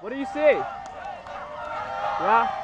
What do you see? Yeah?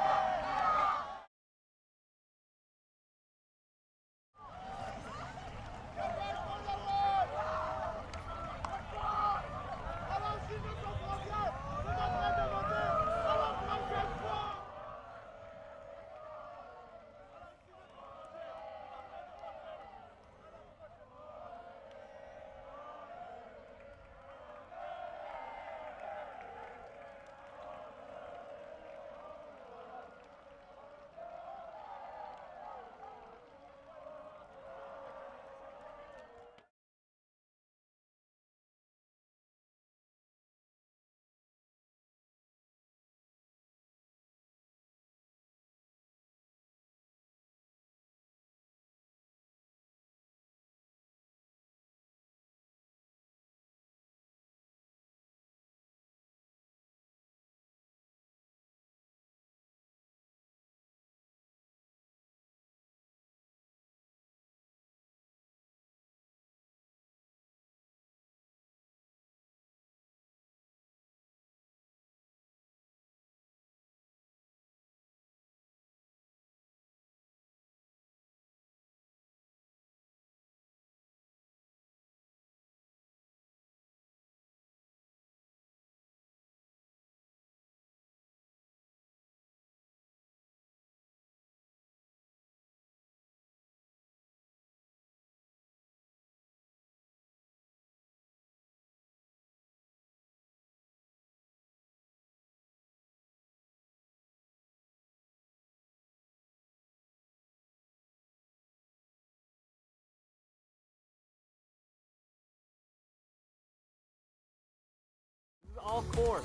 This is all core.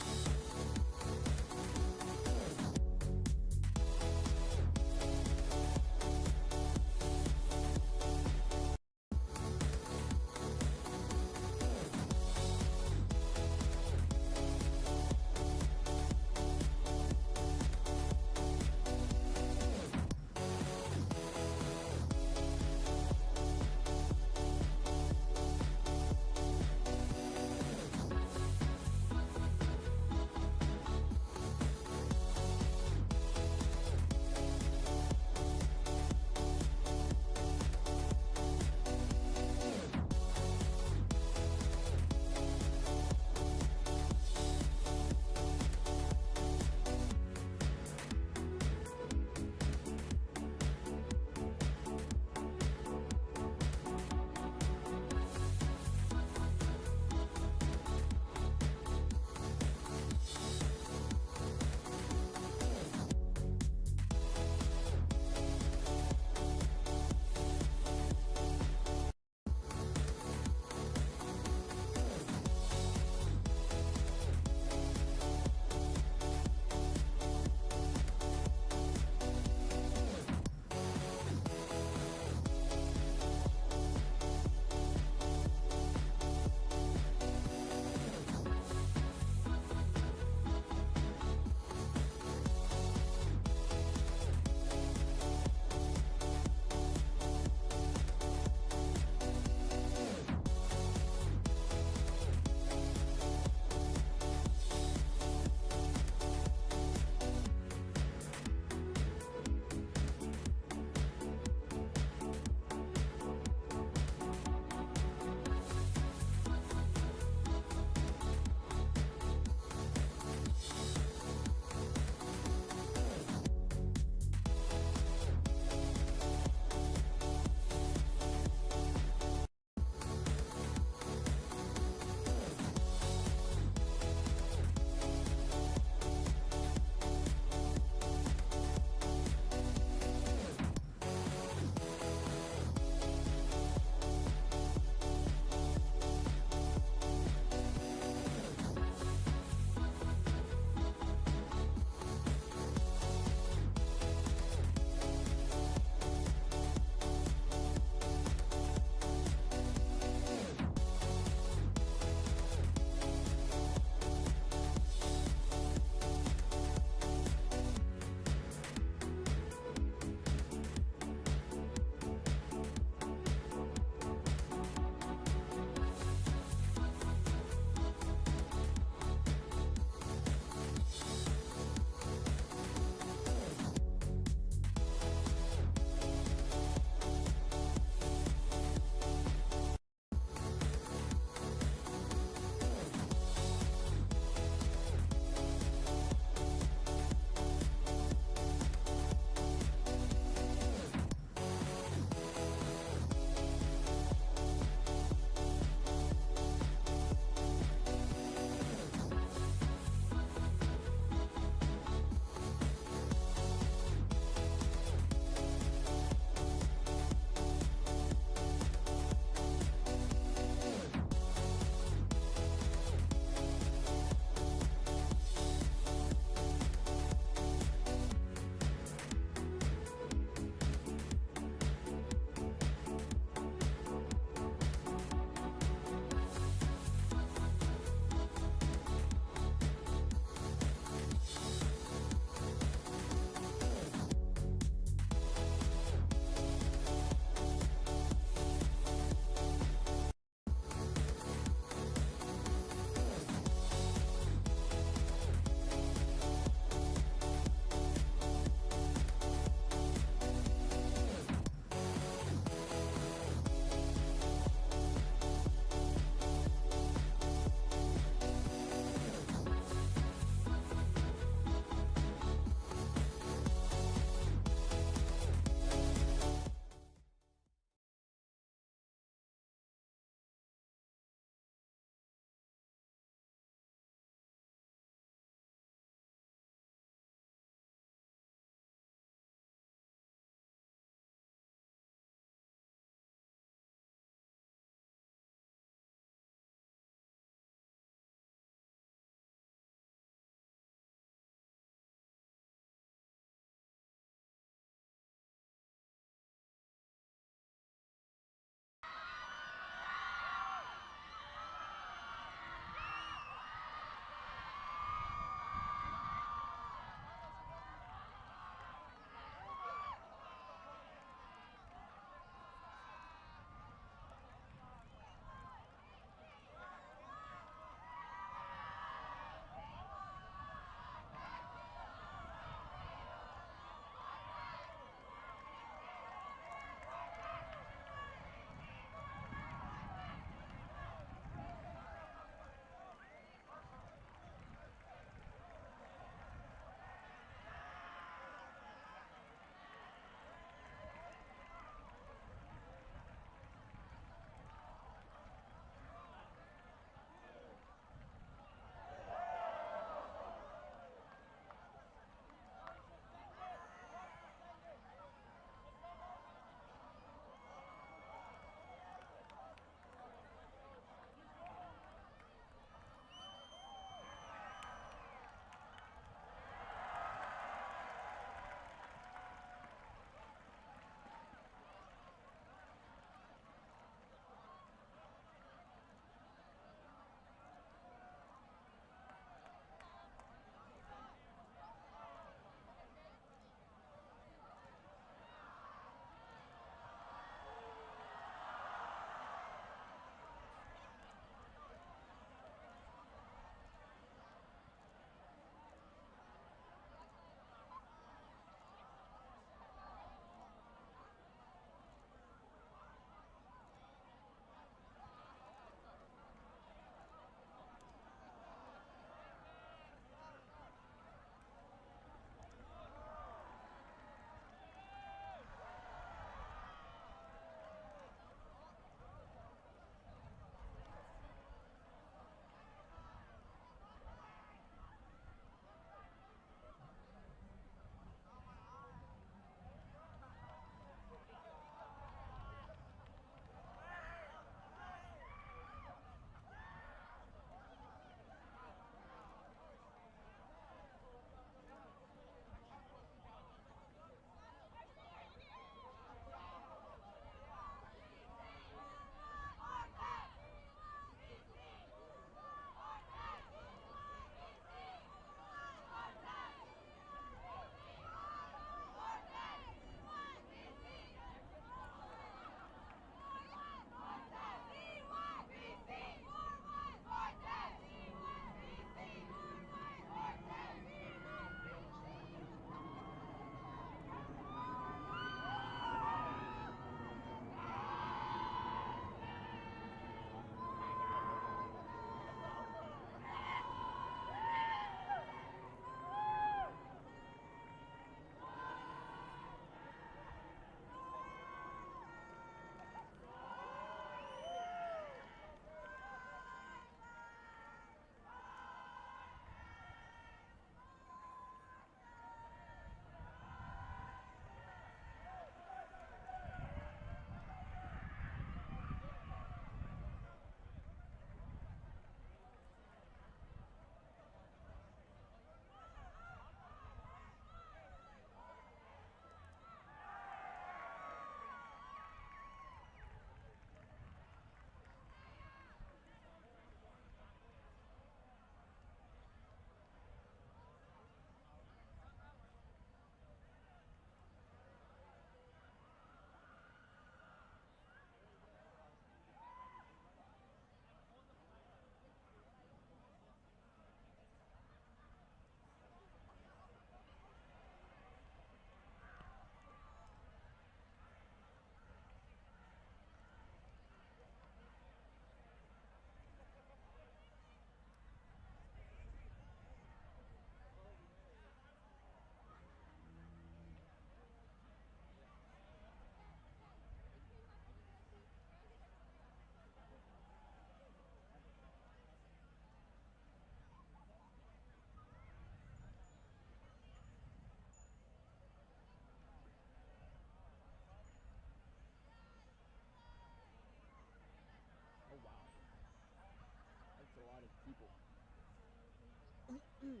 Really?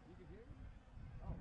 You can hear me? Oh.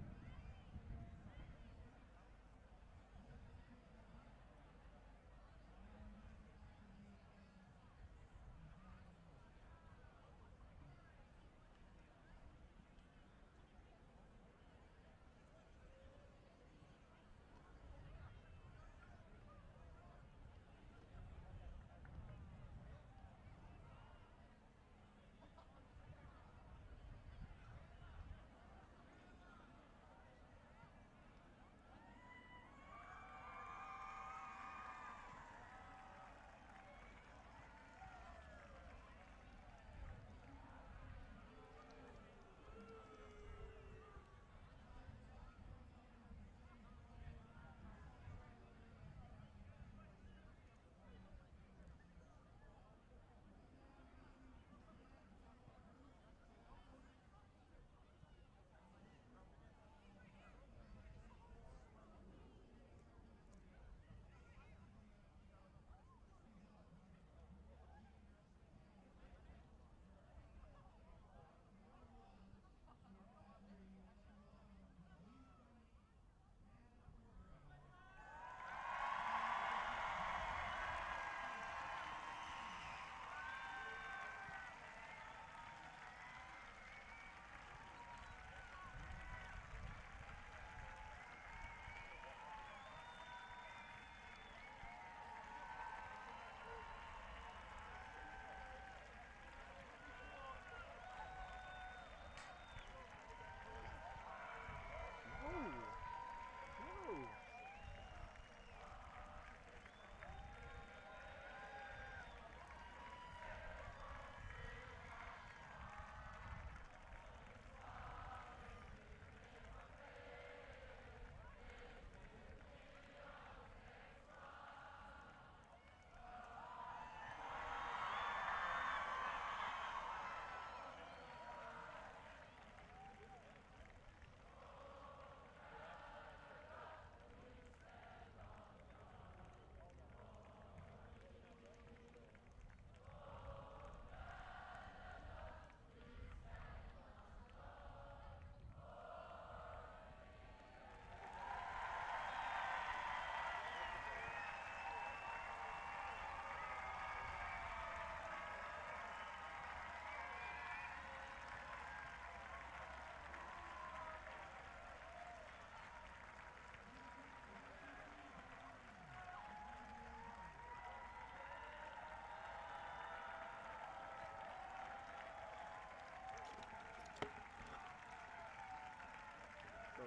Bro.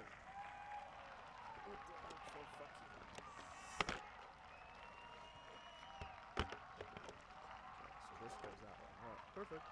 I'm so fucking. So this goes that way. Alright, perfect.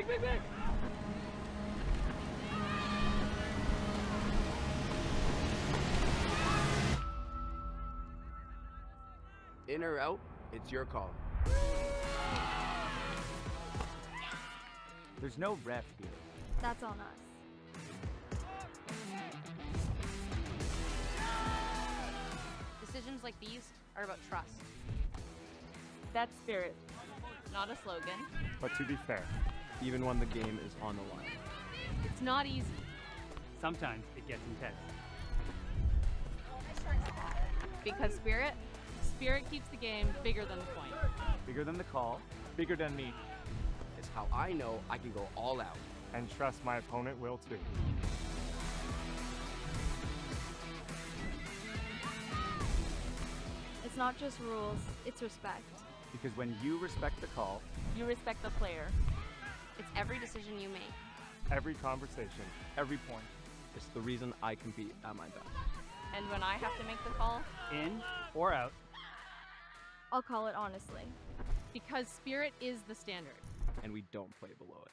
Big. In or out, it's your call. There's no ref here. That's on us. Decisions like these are about trust. That's spirit. Not a slogan. But to be fair, Even when the game is on the line. It's not easy. Sometimes it gets intense. Because spirit keeps the game bigger than the point. Bigger than the call. bigger than me, It's how I know I can go all out. and trust my opponent will too. It's not just rules, it's respect. Because when you respect the call, You respect the player. It's every decision you make. Every conversation, every point. It's the reason I compete at my best. And when I have to make the call, In or out. I'll call it honestly. because spirit is the standard. And we don't play below it.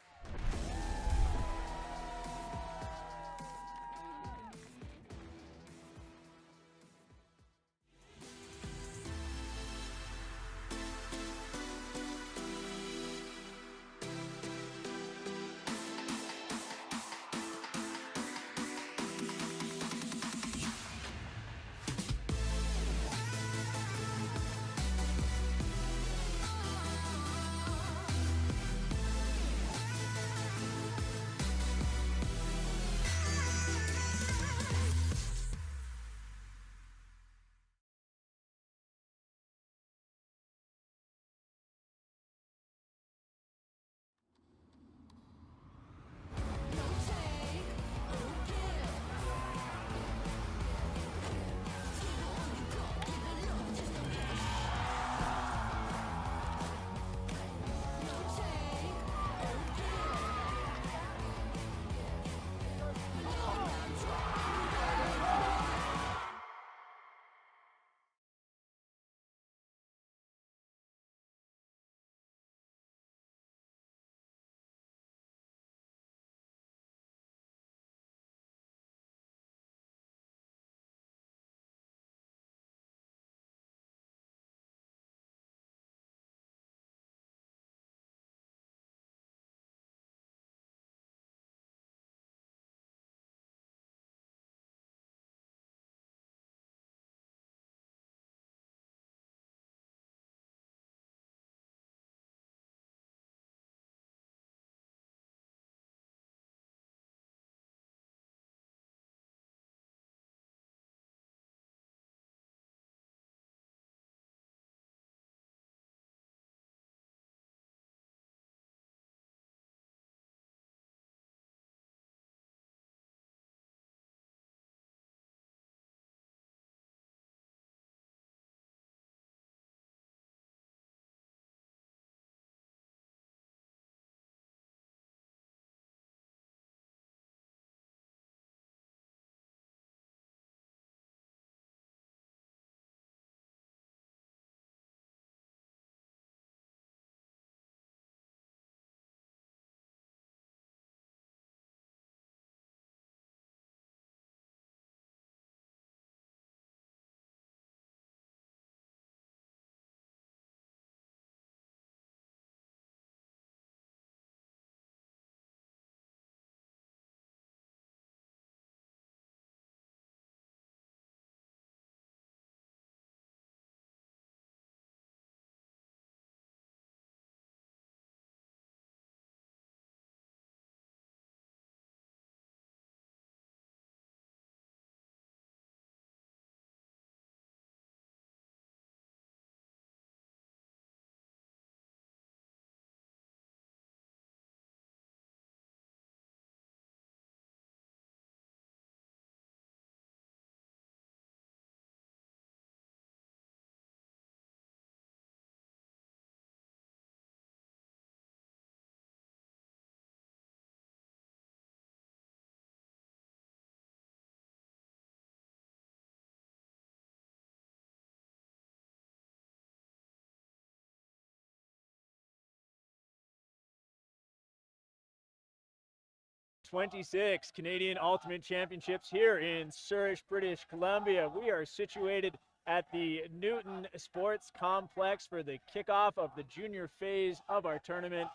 2026 Canadian Ultimate Championships here in Zurich, British Columbia. We are situated at the Newton Sports Complex for the kickoff of the junior phase of our tournament.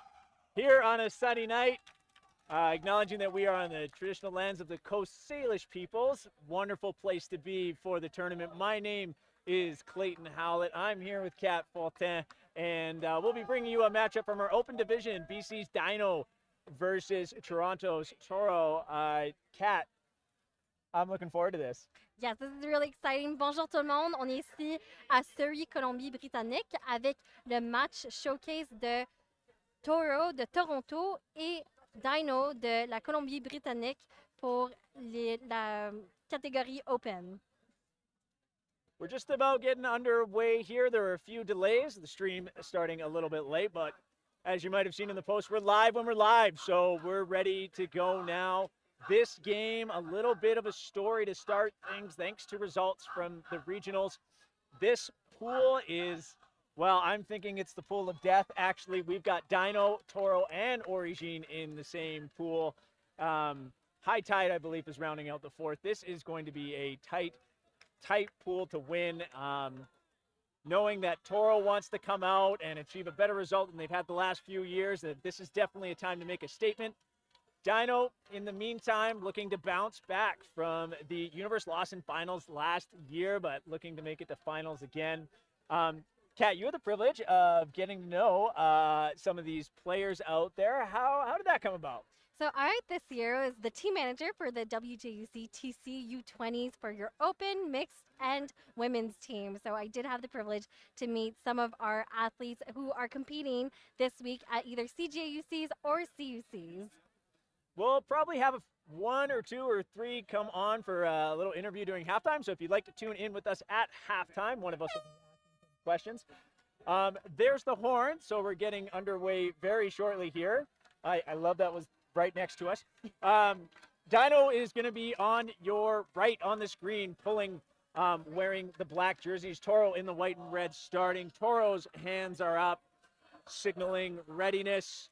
Here on a sunny night, acknowledging that we are on the traditional lands of the Coast Salish peoples. Wonderful place to be for the tournament. My name is Clayton Howlett. I'm here with Kat Fontaine, and we'll be bringing you a matchup from our open division, BC's Dyno versus Toronto's TORO. Kat, I'm looking forward to this. Yes, this is really exciting. Bonjour tout le monde. On est ici à Surrey, Colombie-Britannique, avec le match showcase de TORO de Toronto et Dyno de la Colombie-Britannique pour la catégorie Open. We're just about getting underway here. There are a few delays. The stream starting a little bit late, but as you might have seen in the post, we're live when we're live, so we're ready to go now. This game, a little bit of a story to start things thanks to results from the regionals. This pool is, well, I'm thinking it's the pool of death. Actually, we've got Dyno, TORO, and Origine in the same pool. High Tide, I believe, is rounding out the fourth. This is going to be a tight pool to win. Knowing that TORO wants to come out and achieve a better result than they've had the last few years, that this is definitely a time to make a statement. Dyno, in the meantime, looking to bounce back from the Universe Lawson finals last year, but looking to make it to finals again. Kat, you had the privilege of getting to know some of these players out there. How did that come about? So I, this year, is the team manager for the WJUC TC U20s for your open, mixed, and women's team. So I did have the privilege to meet some of our athletes who are competing this week at either CJUCs or CUCs. We'll probably have one or two or three come on for a little interview during halftime. So if you'd like to tune in with us at halftime, one of us will be asking questions. There's the horn, so we're getting underway very shortly here. I love that was right next to us. Dyno is going to be on your right on the screen, pulling, wearing the black jerseys. TORO in the white and red starting. TORO's hands are up, signaling readiness.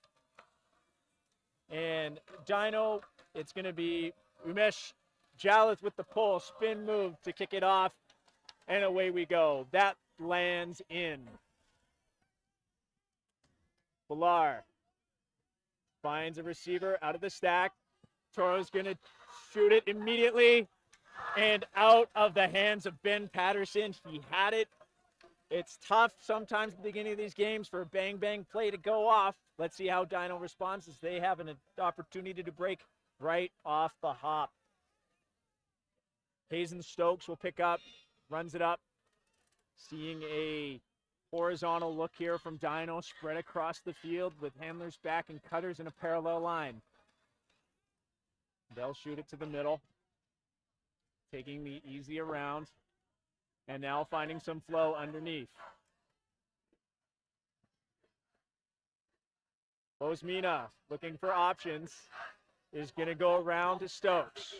And Dyno, it's going to be Umesh Jalith with the pull, spin move to kick it off, and away we go. That lands in. Pilar finds a receiver out of the stack. TORO's going to shoot it immediately and out of the hands of Ben Patterson. He had it. It's tough sometimes at the beginning of these games for a bang-bang play to go off. Let's see how Dyno responds as they have an opportunity to break right off the hop. Hazen Stokes will pick up, runs it up. Seeing a horizontal look here from Dyno, spread across the field with handlers back and cutters in a parallel line. They'll shoot it to the middle, taking the easy around, and now finding some flow underneath. Bosmina, looking for options, is going to go around to Stokes.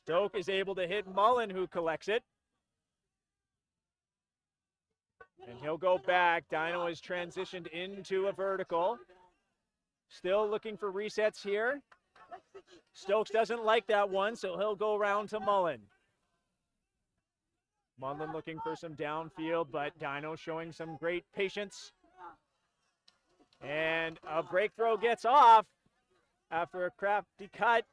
Stoke is able to hit Mullen, who collects it. And he'll go back. Dyno has transitioned into a vertical. Still looking for resets here. Stokes doesn't like that one, so he'll go around to Mullen. Mullen looking for some downfield, but Dyno showing some great patience. And a break throw gets off after a crafty cut.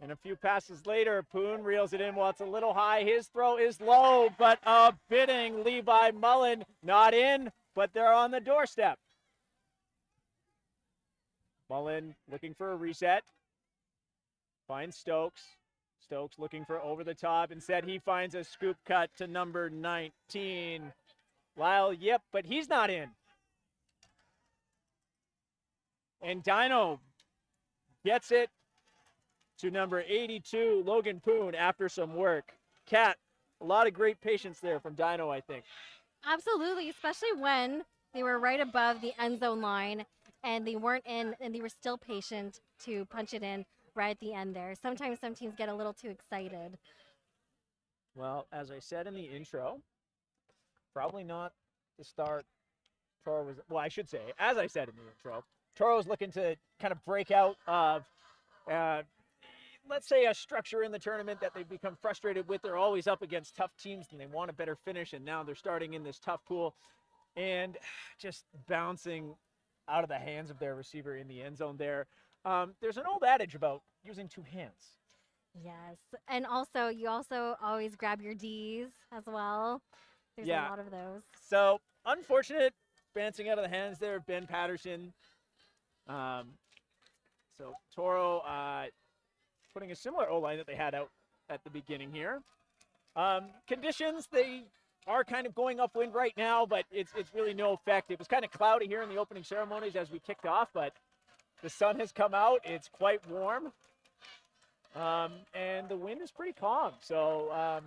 And a few passes later, Poon reels it in while it's a little high. His throw is low, but a bidding Levi Mullen. Not in, but they're on the doorstep. Mullen looking for a reset. Finds Stokes. Stokes looking for over the top. Instead, he finds a scoop cut to number 19. Lyle, yep, but he's not in. And Dyno gets it to number 82, Logan Poon, after some work. Kat, a lot of great patience there from Dyno, I think. Absolutely, especially when they were right above the end zone line and they weren't in, and they were still patient to punch it in right at the end there. Sometimes some teams get a little too excited. Well, as I said in the intro, probably not the start Toro was, well, I should say, as I said in the intro, Toro's looking to kind of break out of, let's say, a structure in the tournament that they've become frustrated with. They're always up against tough teams and they want a better finish, and now they're starting in this tough pool and just bouncing out of the hands of their receiver in the end zone there. There's an old adage about using two hands. Yes. And also, you also always grab your Ds as well. There's a lot of those. So, unfortunate bouncing out of the hands there of Ben Patterson. So, Toro putting a similar O-line that they had out at the beginning here. Conditions, they are kind of going upwind right now, but it's really no effect. It was kind of cloudy here in the opening ceremonies as we kicked off, but the sun has come out. It's quite warm. And the wind is pretty calm. So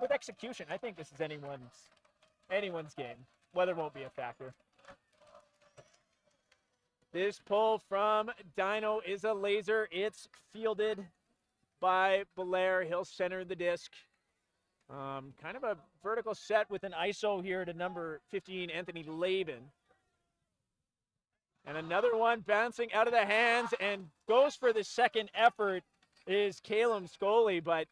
with execution, I think this is anyone's game. Weather won't be a factor. This pull from Dyno is a laser. It's fielded by Belair. He'll center the disc. Kind of a vertical set with an ISO here to number 15, Anthony Laban. And another one bouncing out of the hands and goes for the second effort is Caleb Scully, but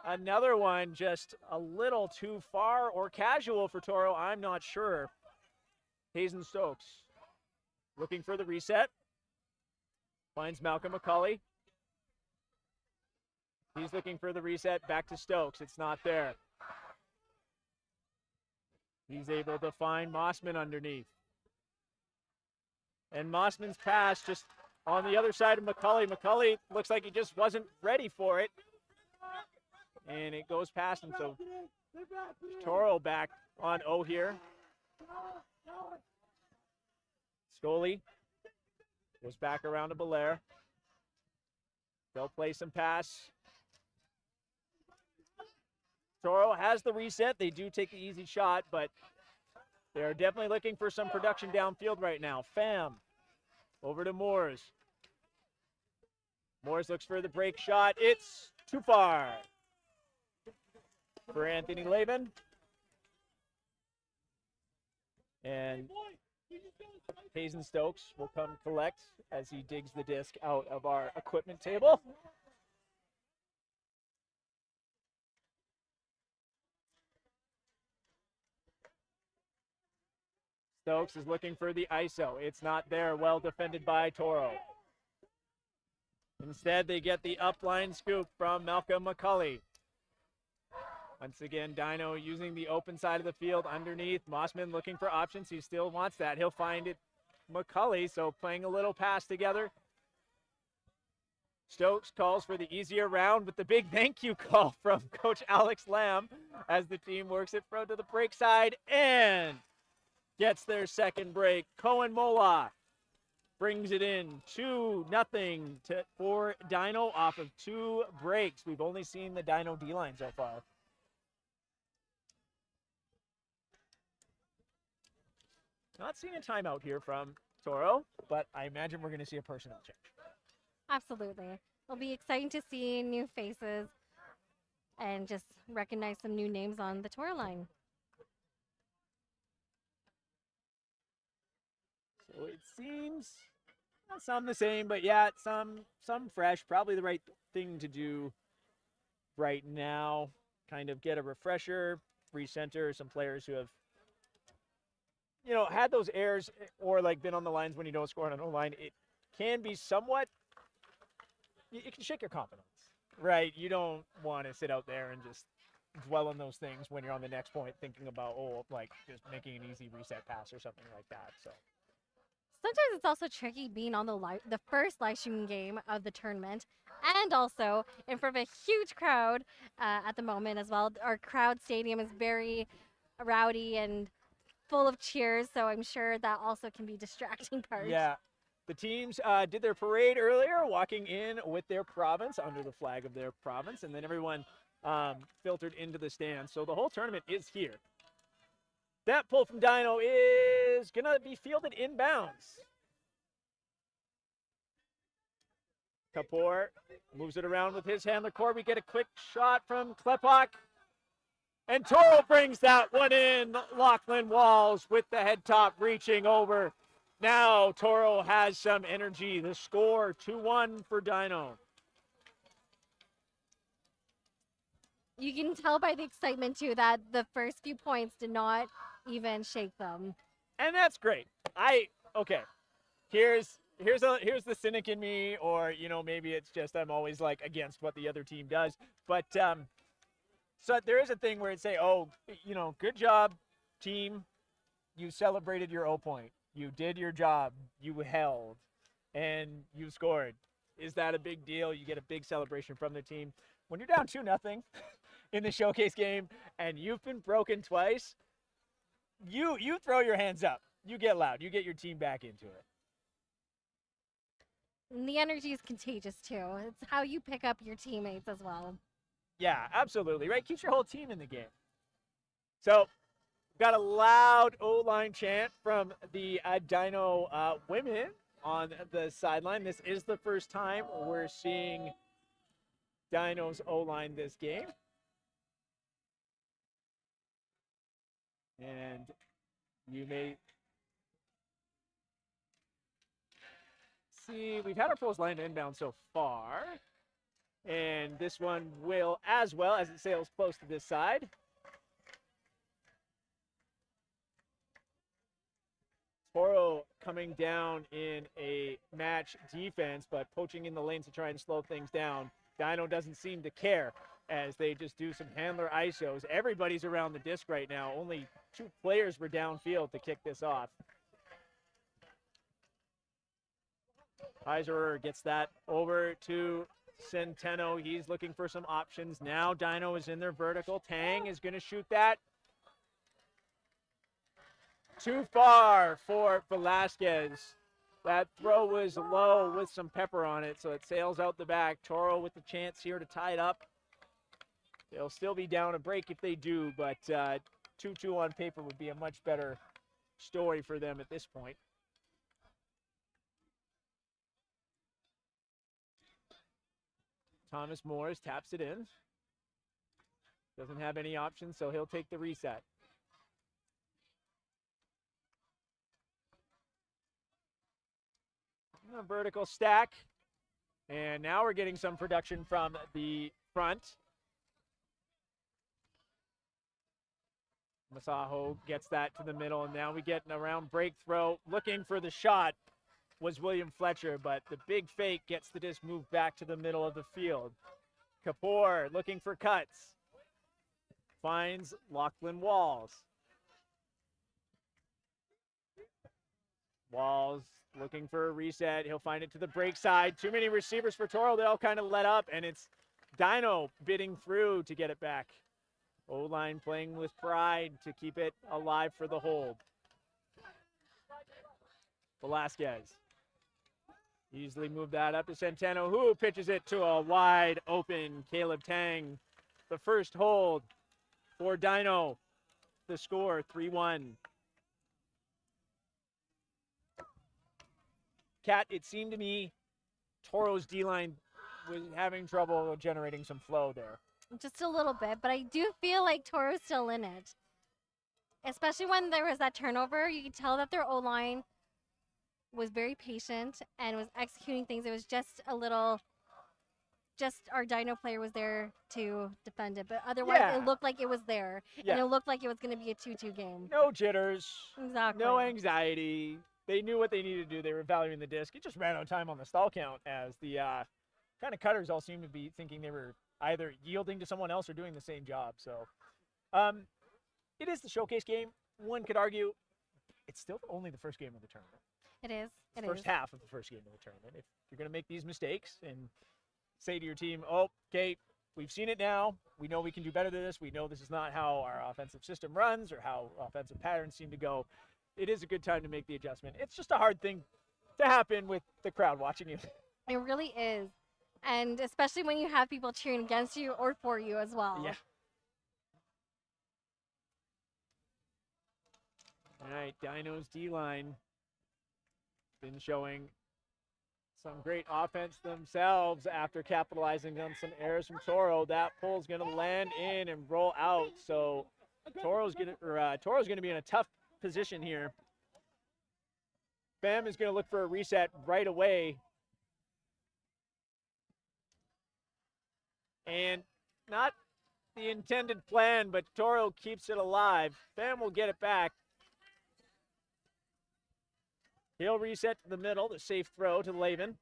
another one just a little too far or casual for Toro. I'm not sure. Hazen Stokes looking for the reset. Finds Malcolm McCulley. He's looking for the reset back to Stokes. It's not there. He's able to find Mossman underneath. And Mossman's pass just on the other side of McCulley. McCulley looks like he just wasn't ready for it. And it goes past him. So Toro back on O here. Scully goes back around to Belair. They'll play some pass. Toro has the reset. They do take the easy shot, but they're definitely looking for some production downfield right now. Pham over to Moores. Moores looks for the break shot. It's too far for Anthony Laban. And Hazen Stokes will come collect as he digs the disc out of our equipment table. Stokes is looking for the ISO. It's not there. Well defended by Toro. Instead, they get the upline scoop from Malcolm McCulley. Once again, Dyno using the open side of the field underneath. Mossman looking for options. He still wants that. He'll find it. McCulley, so playing a little pass together. Stokes calls for the easier round with the big thank you call from Coach Alex Lamb as the team works it front to the break side and gets their second break. Cohen Mola brings it in 2-0 for Dyno off of 2 breaks. We've only seen the Dyno D-line so far. Not seeing a timeout here from Toro, but I imagine we're going to see a personnel change. Absolutely. It'll be exciting to see new faces and just recognize some new names on the Toro line. So it seems some the same, but yeah, some fresh. Probably the right thing to do right now. Kind of get a refresher, recenter some players who have, had those errors or like been on the lines when you don't score on an O-line. It can be somewhat, it can shake your confidence, right? You don't want to sit out there and just dwell on those things when you're on the next point thinking about, just making an easy reset pass or something like that. So sometimes it's also tricky being on the first live streaming game of the tournament and also in front of a huge crowd at the moment as well. Our crowd stadium is very rowdy and full of cheers, so I'm sure that also can be distracting part. Yeah. The teams did their parade earlier, walking in with their province, under the flag of their province, and then everyone filtered into the stands. So the whole tournament is here. That pull from Dyno is going to be fielded inbounds. Kapoor moves it around with his handler, Corby. Get a quick shot from Klepok. And Toro brings that one in. Lachlan Walls with the head top reaching over. Now Toro has some energy. The score 2-1 for Dyno. You can tell by the excitement too that the first few points did not even shake them. And that's great. Okay. Here's the cynic in me, or maybe it's just I'm always like against what the other team does. But so there is a thing where it's say, oh, good job, team. You celebrated your O point. You did your job. You held, and you scored. Is that a big deal? You get a big celebration from the team. When you're down 2-0 in the showcase game and you've been broken twice, you throw your hands up. You get loud. You get your team back into it. And the energy is contagious too. It's how you pick up your teammates as well. Yeah, absolutely, right? Keeps your whole team in the game. So, got a loud O-line chant from the Dyno women on the sideline. This is the first time we're seeing Dyno's O-line this game. And you may see, we've had our pros line inbound so far. And this one will as well as it sails close to this side. Toro coming down in a match defense, but poaching in the lanes to try and slow things down. Dyno doesn't seem to care as they just do some handler ISOs. Everybody's around the disc right now. Only 2 players were downfield to kick this off. Heiserer gets that over to Centeno. He's looking for some options. Now Dyno is in their vertical. Tang is going to shoot that. Too far for Velasquez. That throw was low with some pepper on it, so it sails out the back. Toro with the chance here to tie it up. They'll still be down a break if they do, but 2-2 on paper would be a much better story for them at this point. Thomas Moores taps it in. Doesn't have any options, so he'll take the reset. A vertical stack. And now we're getting some production from the front. Masaho gets that to the middle, and now we get an around break throw. Looking for the shot was William Fletcher, but the big fake gets the disc moved back to the middle of the field. Kapoor looking for cuts. Finds Lachlan Walls. Walls looking for a reset. He'll find it to the break side. Too many receivers for Toro. They all kind of let up, and it's Dyno bidding through to get it back. O-line playing with pride to keep it alive for the hold. Velasquez. Easily move that up to Centeno, who pitches it to a wide open Caleb Tang. The first hold for Dyno. The score 3-1. Kat, it seemed to me Toro's D-line was having trouble generating some flow there. Just a little bit, but I do feel like Toro's still in it. Especially when there was that turnover, you could tell that their O-line was very patient and was executing things. It was just a little, just our Dyno player was there to defend it, but otherwise it looked like it was there. And it looked like it was going to be a 2-2 game. No jitters. Exactly. No anxiety. They knew what they needed to do. They were valuing the disc. It just ran out of time on the stall count as the kind of cutters all seemed to be thinking they were either yielding to someone else or doing the same job. So it is the showcase game. One could argue it's still only the first game of the tournament. It is. First half of the first game of the tournament. If you're going to make these mistakes and say to your team, oh, okay, we've seen it now. We know we can do better than this. We know this is not how our offensive system runs or how offensive patterns seem to go. It is a good time to make the adjustment. It's just a hard thing to happen with the crowd watching you. It really is. And especially when you have people cheering against you or for you as well. Yeah. All right, Dyno's D-line been showing Some great offense themselves after capitalizing on some errors from Toro. That pull's going to land in and roll out. So Toro's going to be in a tough position here. Bam is going to look for a reset right away. And not the intended plan, but Toro keeps it alive. Bam will get it back. He'll reset to the middle, the safe throw to Laven.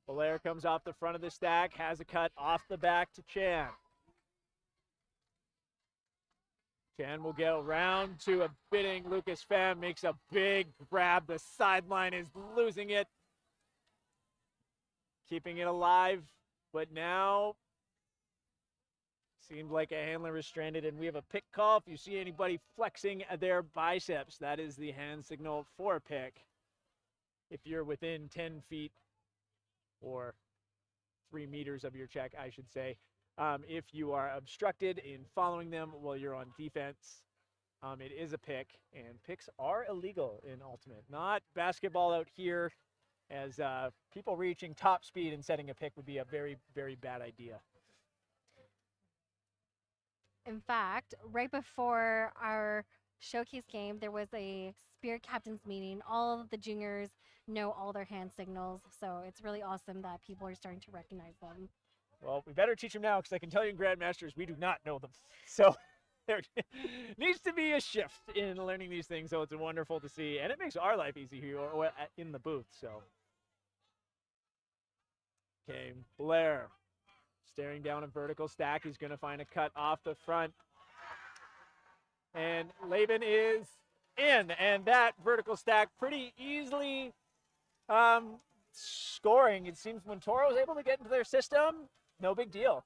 Belair comes off the front of the stack, has a cut off the back to Chan. Chan will get around to a bidding. Lucas Pham makes a big grab. The sideline is losing it. Keeping it alive, but now seemed like a handler was stranded, and we have a pick call. If you see anybody flexing their biceps, that is the hand signal for a pick. If you're within 10 feet or 3 meters of your check, I should say. If you are obstructed in following them while you're on defense, it is a pick, and picks are illegal in Ultimate. Not basketball out here, as people reaching top speed and setting a pick would be a very, very bad idea. In fact, right before our showcase game, there was a Spirit Captains meeting. All of the juniors know all their hand signals, so it's really awesome that people are starting to recognize them. Well, we better teach them now, because I can tell you in Grandmasters, we do not know them. So there needs to be a shift in learning these things, so it's wonderful to see. And it makes our life easy here or in the booth. So, okay, Blair staring down a vertical stack. He's going to find a cut off the front. And Laban is in, and that vertical stack pretty easily scoring. It seems when Toro was able to get into their system, no big deal.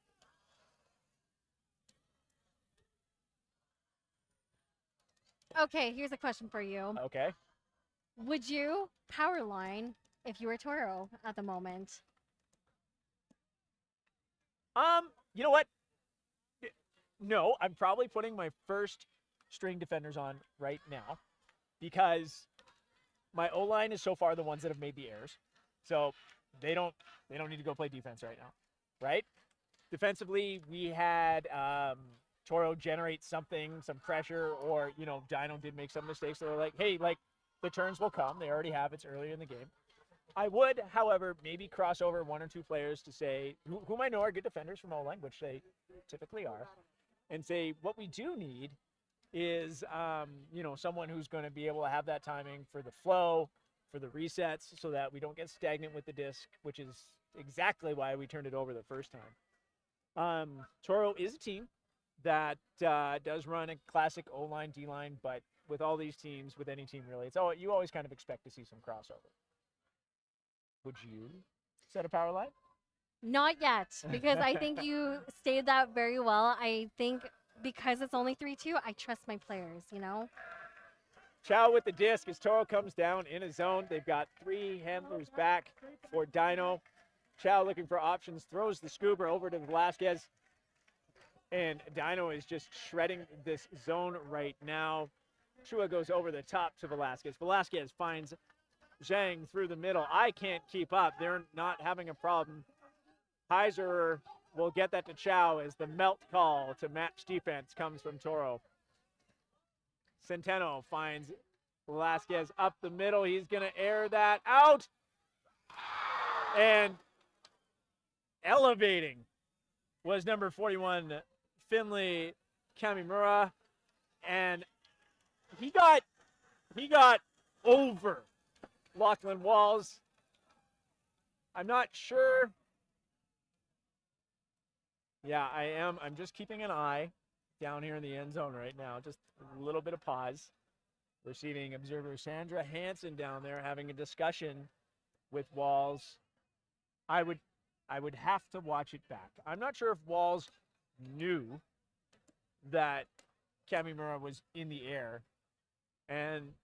Okay, here's a question for you. Okay. Would you power line if you were Toro at the moment? You know what? No, I'm probably putting my first string defenders on right now, because my O-line is so far the ones that have made the errors. So they don't need to go play defense right now, right? Defensively, we had Toro generate something, some pressure, or, you know, Dyno did make some mistakes. So they're like, hey, like, the turns will come. They already have. It's earlier in the game. I would, however, maybe cross over 1 or 2 players to say, whom I know are good defenders from O-line, which they typically are, and say what we do need is, you know, someone who's going to be able to have that timing for the flow, for the resets, so that we don't get stagnant with the disc, which is exactly why we turned it over the first time. Toro is a team that does run a classic O-line, D-line, but with all these teams, with any team really, you always kind of expect to see some crossover. Would you set a power line? Not yet, because I think you stated that very well. I think because it's only 3-2, I trust my players, you know? Chow with the disc as Toro comes down in a zone. They've got 3 handlers back for Dyno. Chow looking for options, throws the scooper over to Velasquez. And Dyno is just shredding this zone right now. Chua goes over the top to Velasquez. Velasquez finds Zhang through the middle. I can't keep up. They're not having a problem. Heiser will get that to Chow as the melt call to match defense comes from Toro. Centeno finds Velasquez up the middle. He's going to air that out. And elevating was number 41, Finley Kamimura. And he got over Lachlan Walls. I'm not sure. Yeah, I am. I'm just keeping an eye down here in the end zone right now. Just a little bit of pause. Receiving observer Sandra Hansen down there having a discussion with Walls. I would have to watch it back. I'm not sure if Walls knew that Kamimura was in the air, and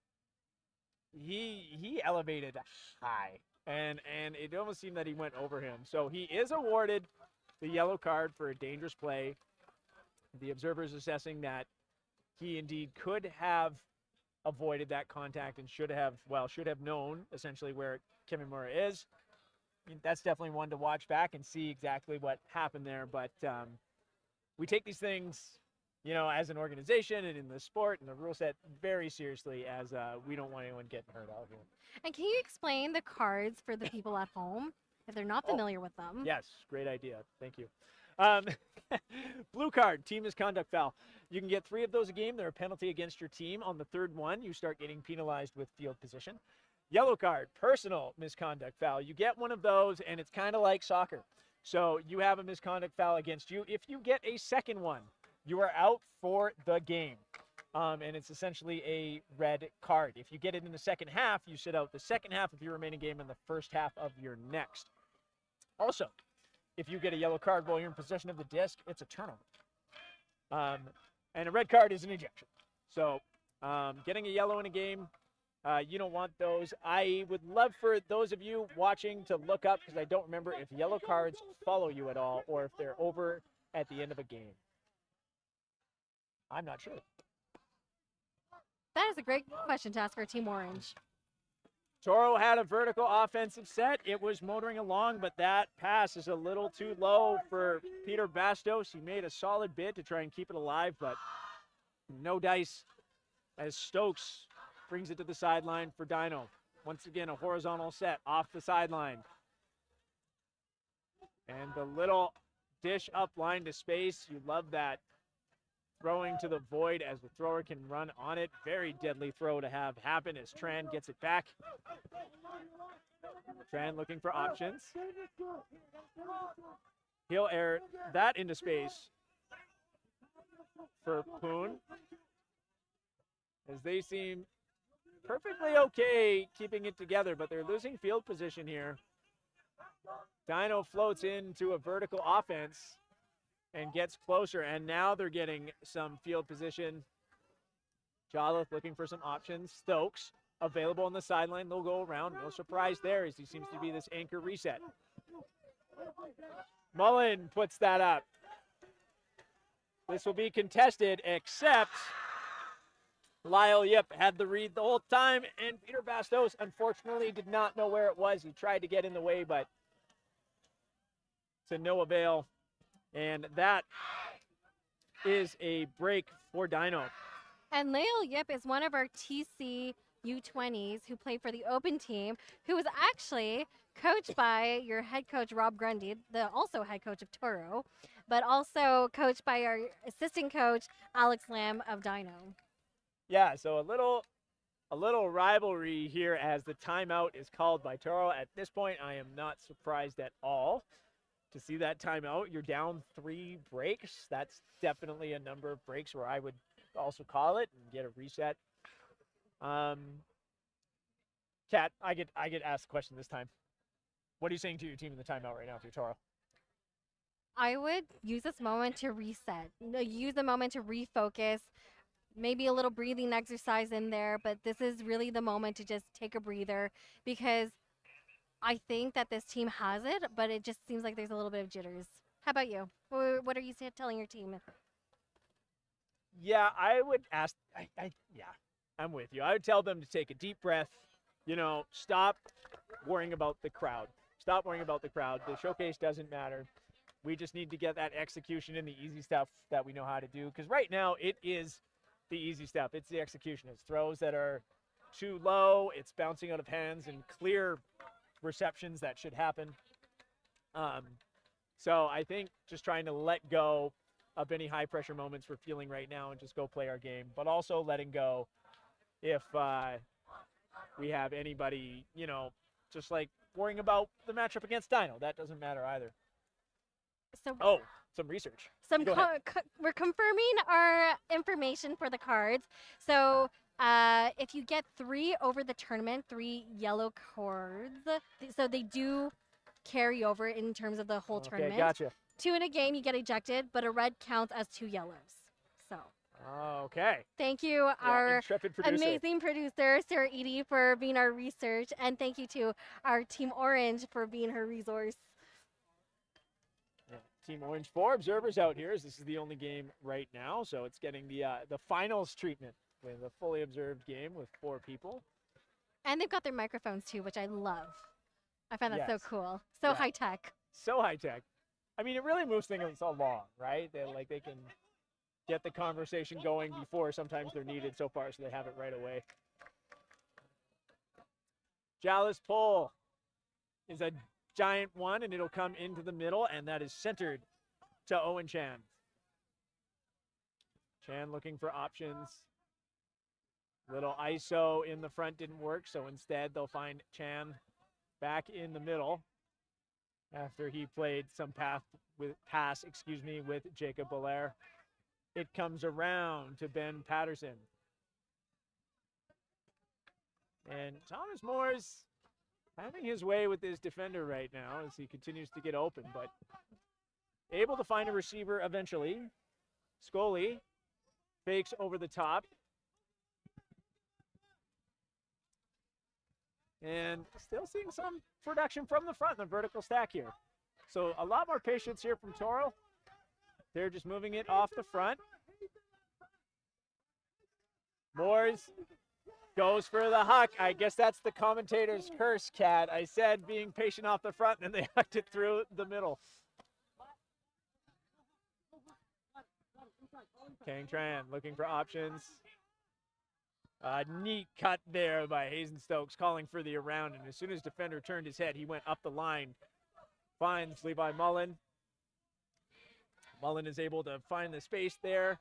he elevated high, and it almost seemed that he went over him. So he is awarded the yellow card for a dangerous play. The observer is assessing that he indeed could have avoided that contact and should have known essentially where Kimimura is. I mean, that's definitely one to watch back and see exactly what happened there. But we take these things, as an organization and in the sport and the rule set very seriously, as we don't want anyone getting hurt out here. And can you explain the cards for the people at home if they're not familiar with them? Yes, great idea. Thank you. Blue card, team misconduct foul. You can get 3 of those a game. They're a penalty against your team. On the third one, you start getting penalized with field position. Yellow card, personal misconduct foul. You get one of those, and it's kind of like soccer. So you have a misconduct foul against you. If you get a second one, you are out for the game. And it's essentially a red card. If you get it in the second half, you sit out the second half of your remaining game and the first half of your next. Also, if you get a yellow card while you're in possession of the disc, it's a turnover. And a red card is an ejection. So getting a yellow in a game, you don't want those. I would love for those of you watching to look up, because I don't remember if yellow cards follow you at all or if they're over at the end of a game. I'm not sure. That is a great question to ask our Team Orange. Toro had a vertical offensive set. It was motoring along, but that pass is a little too low for Peter Bastos. He made a solid bid to try and keep it alive, but no dice as Stokes brings it to the sideline for Dyno. Once again, a horizontal set off the sideline. And the little dish up line to space. You love that. Throwing to the void as the thrower can run on it. Very deadly throw to have happen as Tran gets it back. Tran looking for options. He'll air that into space for Poon, as they seem perfectly okay keeping it together, but they're losing field position here. Dyno floats into a vertical offense and gets closer, and now they're getting some field position. Jolliffe looking for some options. Stokes available on the sideline. They'll go around. No surprise there, as he seems to be this anchor reset. Mullen puts that up. This will be contested, except Lyle Yip had the read the whole time, and Peter Bastos unfortunately did not know where it was. He tried to get in the way, but to no avail. And that is a break for Dyno. And Lyle Yip is one of our TC U20s who played for the Open team, who was actually coached by your head coach, Rob Grundy, the also head coach of Toro, but also coached by our assistant coach, Alex Lamb of Dyno. Yeah, so a little rivalry here as the timeout is called by Toro. At this point, I am not surprised at all to see that timeout. You're down 3 breaks. That's definitely a number of breaks where I would also call it and get a reset. Kat, I get asked a question this time. What are you saying to your team in the timeout right now if you're Toro? I would use this moment to reset. Use the moment to refocus. Maybe a little breathing exercise in there, but this is really the moment to just take a breather, because I think that this team has it, but it just seems like there's a little bit of jitters. How about you? What are you telling your team? Yeah, I would ask. I'm with you. I would tell them to take a deep breath. Stop worrying about the crowd. Stop worrying about the crowd. The showcase doesn't matter. We just need to get that execution and the easy stuff that we know how to do. Because right now it is the easy stuff. It's the execution. It's throws that are too low. It's bouncing out of hands and clear receptions that should happen. So I think just trying to let go of any high pressure moments we're feeling right now and just go play our game, but also letting go if we have anybody, just like worrying about the matchup against Dyno. That doesn't matter either. So some research. We're confirming our information for the cards. So if you get 3 over the tournament, 3 yellow cards, so they do carry over in terms of the whole tournament. Okay, gotcha. 2 in a game, you get ejected, but a red counts as 2 yellows. So. Okay. Thank you, our intrepid producer. amazing producer, Sarah Edie, for being our research, and thank you to our Team Orange for being her resource. Yeah, Team Orange 4 observers out here, as this is the only game right now, so it's getting the finals treatment with a fully observed game with 4 people. And they've got their microphones too, which I love. I find that so Yes. cool. So Yeah. high tech. So high tech. I mean, it really moves things along, right? They can get the conversation going before sometimes they're needed so far, so they have it right away. Jalis pole is a giant one, and it'll come into the middle, and that is centered to Owen Chan. Chan looking for options. Little ISO in the front didn't work, so instead they'll find Chan back in the middle after he played some pass with Jacob Belair. It comes around to Ben Patterson. And Thomas Moore's having his way with his defender right now as he continues to get open, but able to find a receiver eventually. Scully fakes over the top. And still seeing some production from the front in the vertical stack here. So a lot more patience here from Toro. They're just moving it off the front. Moores goes for the huck. I guess that's the commentator's curse, Cat. I said being patient off the front, and then they hucked it through the middle. Kang Tran looking for options. A neat cut there by Hazen Stokes, calling for the around, and as soon as defender turned his head, he went up the line. Finds Levi Mullen. Mullen is able to find the space there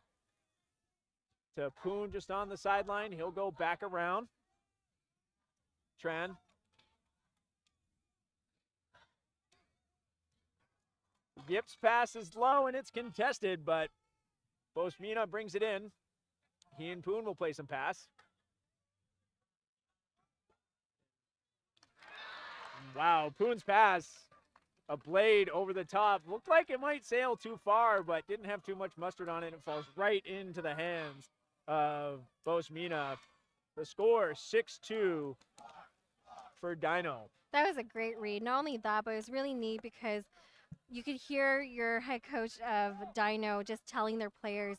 to Poon just on the sideline. He'll go back around. Tran. Gibbs pass is low and it's contested, but Bosmina brings it in. He and Poon will play some pass. Wow, Poon's pass. A blade over the top. Looked like it might sail too far, but didn't have too much mustard on it. It falls right into the hands of Bosmina. The score, 6-2 for Dyno. That was a great read. Not only that, but it was really neat because you could hear your head coach of Dyno just telling their players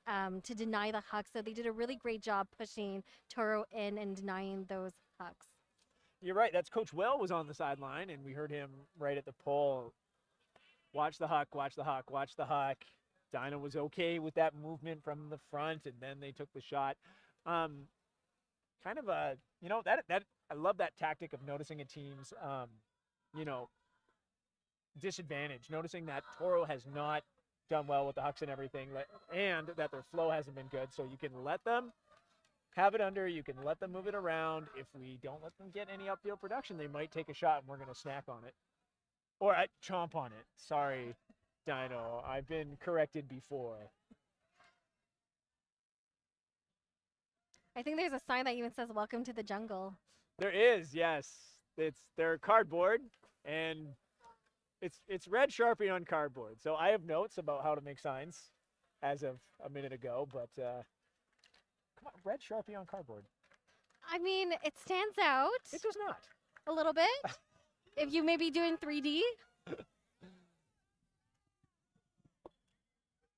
to deny the hucks. So they did a really great job pushing Toro in and denying those hucks. You're right. That's Coach Well was on the sideline, and we heard him right at the pole. Watch the huck, watch the huck, watch the huck. Dyno was okay with that movement from the front, and then they took the shot. Kind of a, that I love that tactic of noticing a team's, disadvantage. Noticing that Toro has not done well with the hucks and everything, and that their flow hasn't been good. So you can let them have it under. You can let them move it around. If we don't let them get any upfield production, they might take a shot, and we're going to snack on it. Or chomp on it. Sorry, Dyno. I've been corrected before. I think there's a sign that even says "Welcome to the jungle." There is, yes. They're cardboard, and it's red Sharpie on cardboard. So I have notes about how to make signs as of a minute ago, but come on, red Sharpie on cardboard. I mean, it stands out It does not. a little bit. If you maybe do in 3D.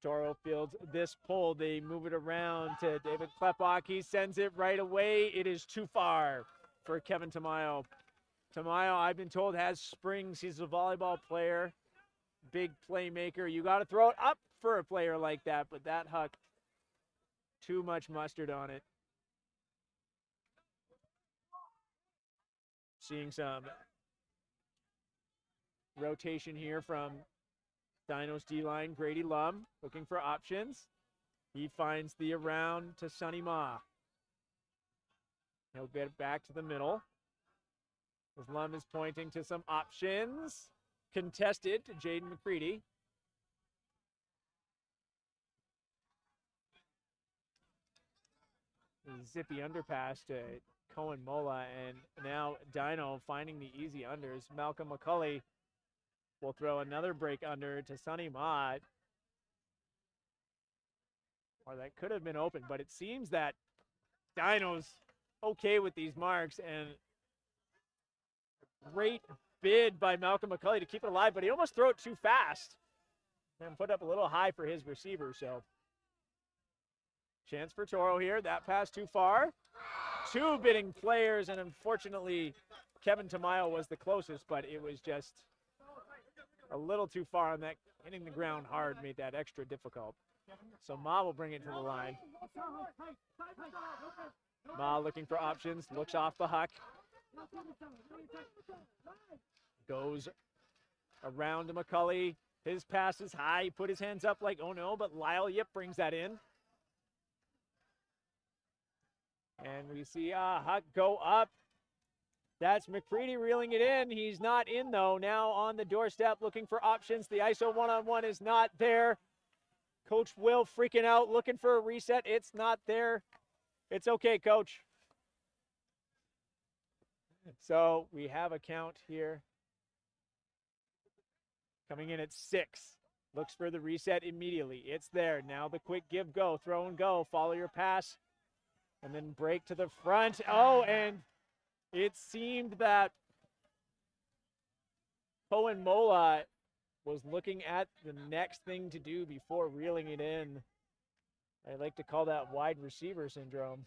Toro fields this pull. They move it around to David Klepok. He sends it right away. It is too far for Kevin Tamayo. Tamayo, I've been told, has springs. He's a volleyball player, big playmaker. You got to throw it up for a player like that, but that huck, too much mustard on it. Seeing some rotation here from Dyno's D-line, Grady Lum, looking for options. He finds the around to Sonny Ma. He'll get it back to the middle. As Lum is pointing to some options. Contested to Jaden McCready. Zippy underpass to Cohen Mola, and now Dyno finding the easy unders. Malcolm McCulley will throw another break under to Sonny Ma. Or that could have been open, but it seems that Dyno's okay with these marks, and great bid by Malcolm McCulley to keep it alive, but he almost threw it too fast and put up a little high for his receiver. So Chance for Toro here. That pass too far. Two bidding players, and unfortunately, Kevin Tamayo was the closest, but it was just a little too far on that. Hitting the ground hard made that extra difficult. So Ma will bring it to the line. Ma looking for options, looks off the huck. Goes around to McCulley. His pass is high. He put his hands up like, oh no, but Lyle Yip brings that in. And we see Huck go up. That's McCready reeling it in. He's not in, though. Now on the doorstep looking for options. The ISO one-on-one is not there. Coach Will freaking out, looking for a reset. It's not there. It's okay, Coach. So we have a count here. Coming in at 6. Looks for the reset immediately. It's there. Now the quick give go, throw and go. Follow your pass. And then break to the front. Oh, and it seemed that Cohen Mola was looking at the next thing to do before reeling it in. I like to call that wide receiver syndrome.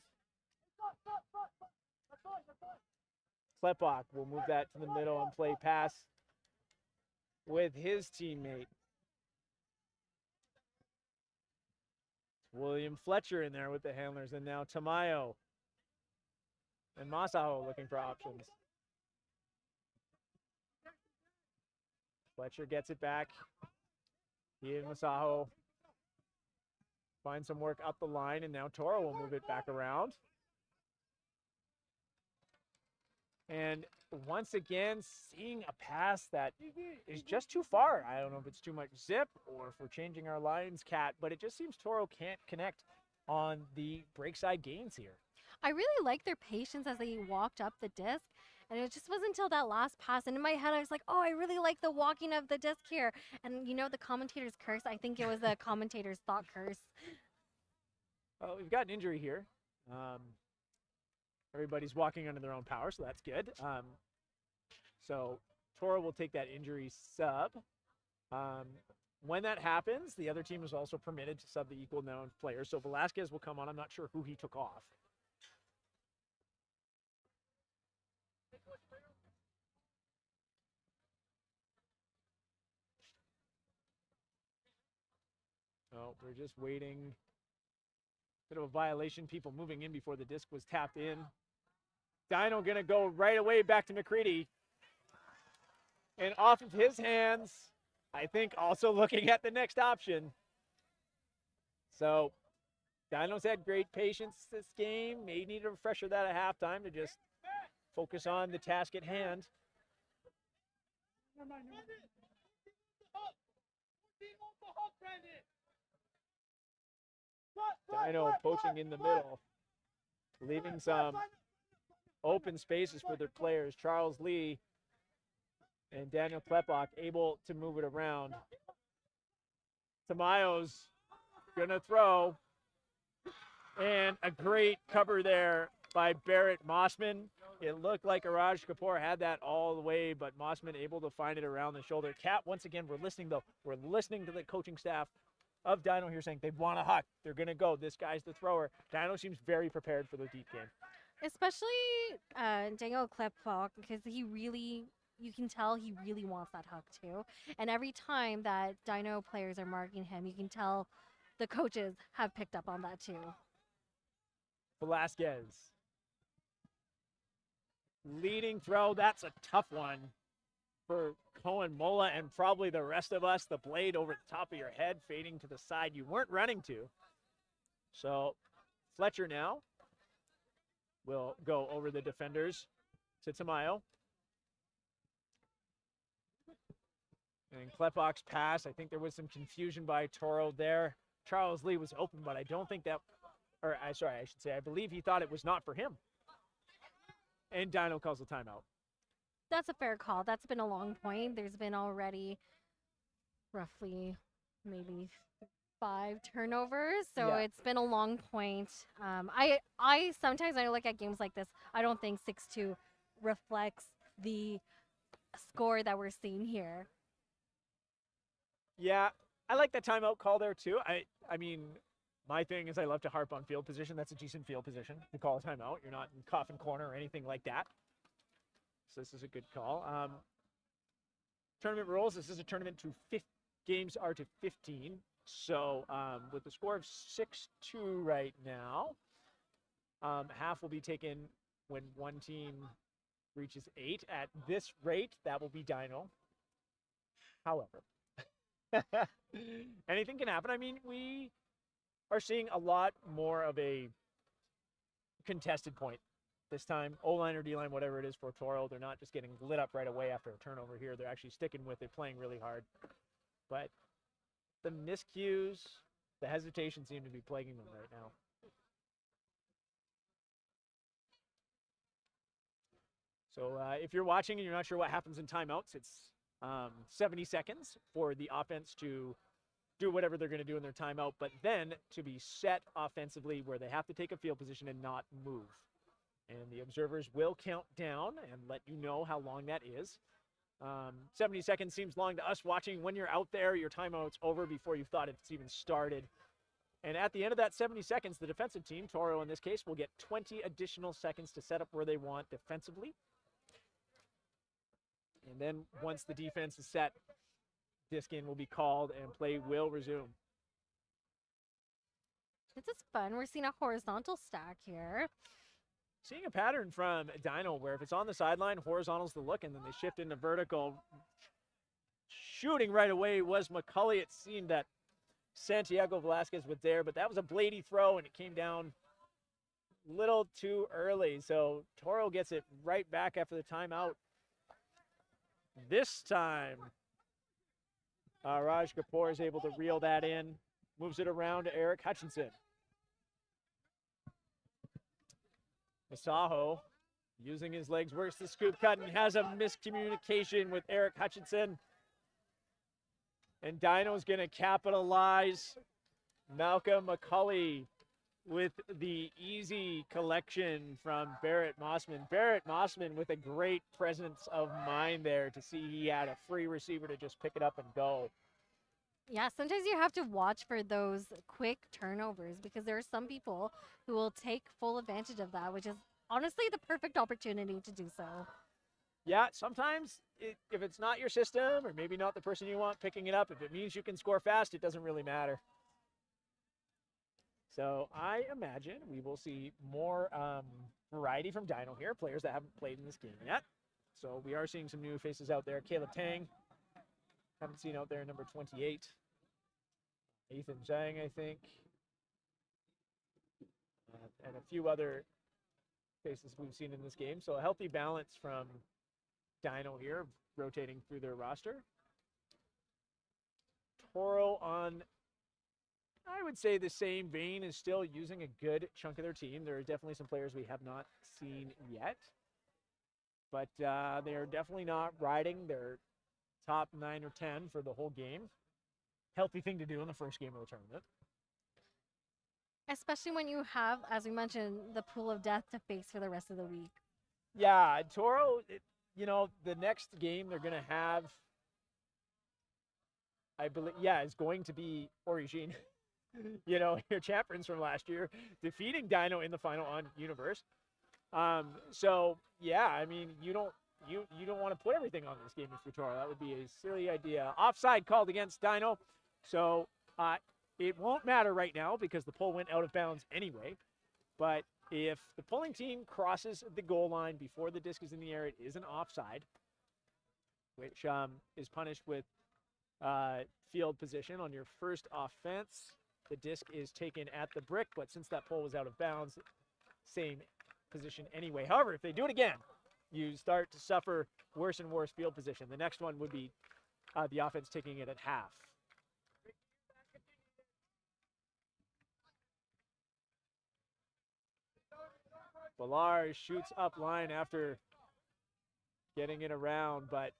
Klepok will move that to the middle and play pass with his teammate. William Fletcher in there with the handlers, and now Tamayo and Masaho looking for options. Fletcher gets it back. He and Masaho find some work up the line, and now Toro will move it back around. And once again, seeing a pass that is just too far. I don't know if it's too much zip or if we're changing our lines, Cat, but it just seems Toro can't connect on the breakside gains here. I really like their patience as they walked up the disc. And it just wasn't until that last pass. And in my head, I was like, oh, I really like the walking of the disc here. And you know, the commentator's curse, I think it was the commentator's thought curse. Well, we've got an injury here. Everybody's walking under their own power, so that's good. So Toro will take that injury sub. When that happens, the other team is also permitted to sub the equal known player. So Velasquez will come on. I'm not sure who he took off. Oh, we're just waiting. Bit of a violation. People moving in before the disc was tapped in. Dyno gonna go right away back to McCready. And off of his hands, I think also looking at the next option. So Dyno's had great patience this game. May need a refresher that at halftime to just focus on the task at hand. Dyno poaching in the middle, leaving some open spaces for their players. Charles Lee and Daniel Klepok able to move it around. Tamayo's gonna throw, and a great cover there by Barrett Mossman. It looked like Araj Kapoor had that all the way, but Mossman able to find it around the shoulder. Cat, once again, we're listening though. We're listening to the coaching staff of Dyno here saying they want a huck. They're going to go. This guy's the thrower. Dyno seems very prepared for the deep game. Especially Daniel Klepok, because he really, you can tell he really wants that huck too. And every time that Dyno players are marking him, you can tell the coaches have picked up on that too. Velasquez. Leading throw. That's a tough one for Cohen Mola and probably the rest of us. The blade over the top of your head, fading to the side you weren't running to. So Fletcher now will go over the defenders to Tamayo. And Klepok's pass, I think there was some confusion by Toro there. Charles Lee was open, but I don't think that, or I should say, I believe he thought it was not for him. And Dyno calls the timeout. That's a fair call. That's been a long point. There's been already roughly maybe 5 turnovers, so Yeah. it's been a long point. I sometimes I look at games like this, I don't think 6-2 reflects the score that we're seeing here. Yeah, I like that timeout call there too. I mean, My thing is I love to harp on field position. That's a decent field position to call a timeout. You're not in coffin corner or anything like that. So this is a good call. Tournament rules, this is a tournament to games are to 15. So with the score of 6-2 right now, half will be taken when one team reaches 8. At this rate, that will be Dyno. However, anything can happen. I mean, we are seeing a lot more of a contested point this time. O-line or D-line, whatever it is for TORO. They're not just getting lit up right away after a turnover here. They're actually sticking with it, playing really hard. But the miscues, the hesitation seem to be plaguing them right now. So if you're watching and you're not sure what happens in timeouts, it's 70 seconds for the offense to do whatever they're going to do in their timeout, but then to be set offensively where they have to take a field position and not move. And the observers will count down and let you know how long that is. 70 seconds seems long to us watching. When you're out there, your timeout's over before you thought it's even started. And at the end of that 70 seconds, the defensive team, TORO in this case, will get 20 additional seconds to set up where they want defensively. And then once the defense is set, disc in will be called and play will resume. This is fun. We're seeing a horizontal stack here. Seeing a pattern from Dyno where if it's on the sideline, horizontal's the look, and then they shift into vertical. Shooting right away was McCully. It seemed that Santiago Velasquez was there, but that was a bladey throw, and it came down a little too early. So TORO gets it right back after the timeout. This time, Raj Kapoor is able to reel that in, moves it around to Eric Hutchinson. Masaho, using his legs, works the scoop cut and has a miscommunication with Eric Hutchinson. And Dyno's going to capitalize. Malcolm McCully with the easy collection from Barrett Mossman. Barrett Mossman with a great presence of mind there to see he had a free receiver to just pick it up and go. Yeah, sometimes you have to watch for those quick turnovers because there are some people who will take full advantage of that, which is honestly the perfect opportunity to do so. Yeah, sometimes if it's not your system or maybe not the person you want picking it up, if it means you can score fast, it doesn't really matter. So I imagine we will see more variety from Dyno here, players that haven't played in this game yet. So we are seeing some new faces out there. Caleb Tang, haven't seen out there, number 28. Ethan Zhang, I think. And a few other faces we've seen in this game. So a healthy balance from Dyno here, rotating through their roster. TORO on, I would say, the same vein, is still using a good chunk of their team. There are definitely some players we have not seen yet. But they are definitely not riding their top 9 or 10 for the whole game. Healthy thing to do in the first game of the tournament. Especially when you have, as we mentioned, the pool of death to face for the rest of the week. Yeah, TORO, you know, the next game they're going to have, I believe, yeah, is going to be Origin. You know, your champions from last year, defeating Dyno in the final on Universe. So, yeah, I mean, you don't want to put everything on this game if you're TORO. That would be a silly idea. Offside called against Dyno. So, it won't matter right now because the pull went out of bounds anyway. But if the pulling team crosses the goal line before the disc is in the air, it is an offside, which is punished with field position on your first offense. The disc is taken at the brick, but since that pull was out of bounds, same position anyway. However, if they do it again, you start to suffer worse and worse field position. The next one would be the offense taking it at half. Ballard shoots up line after getting it around, but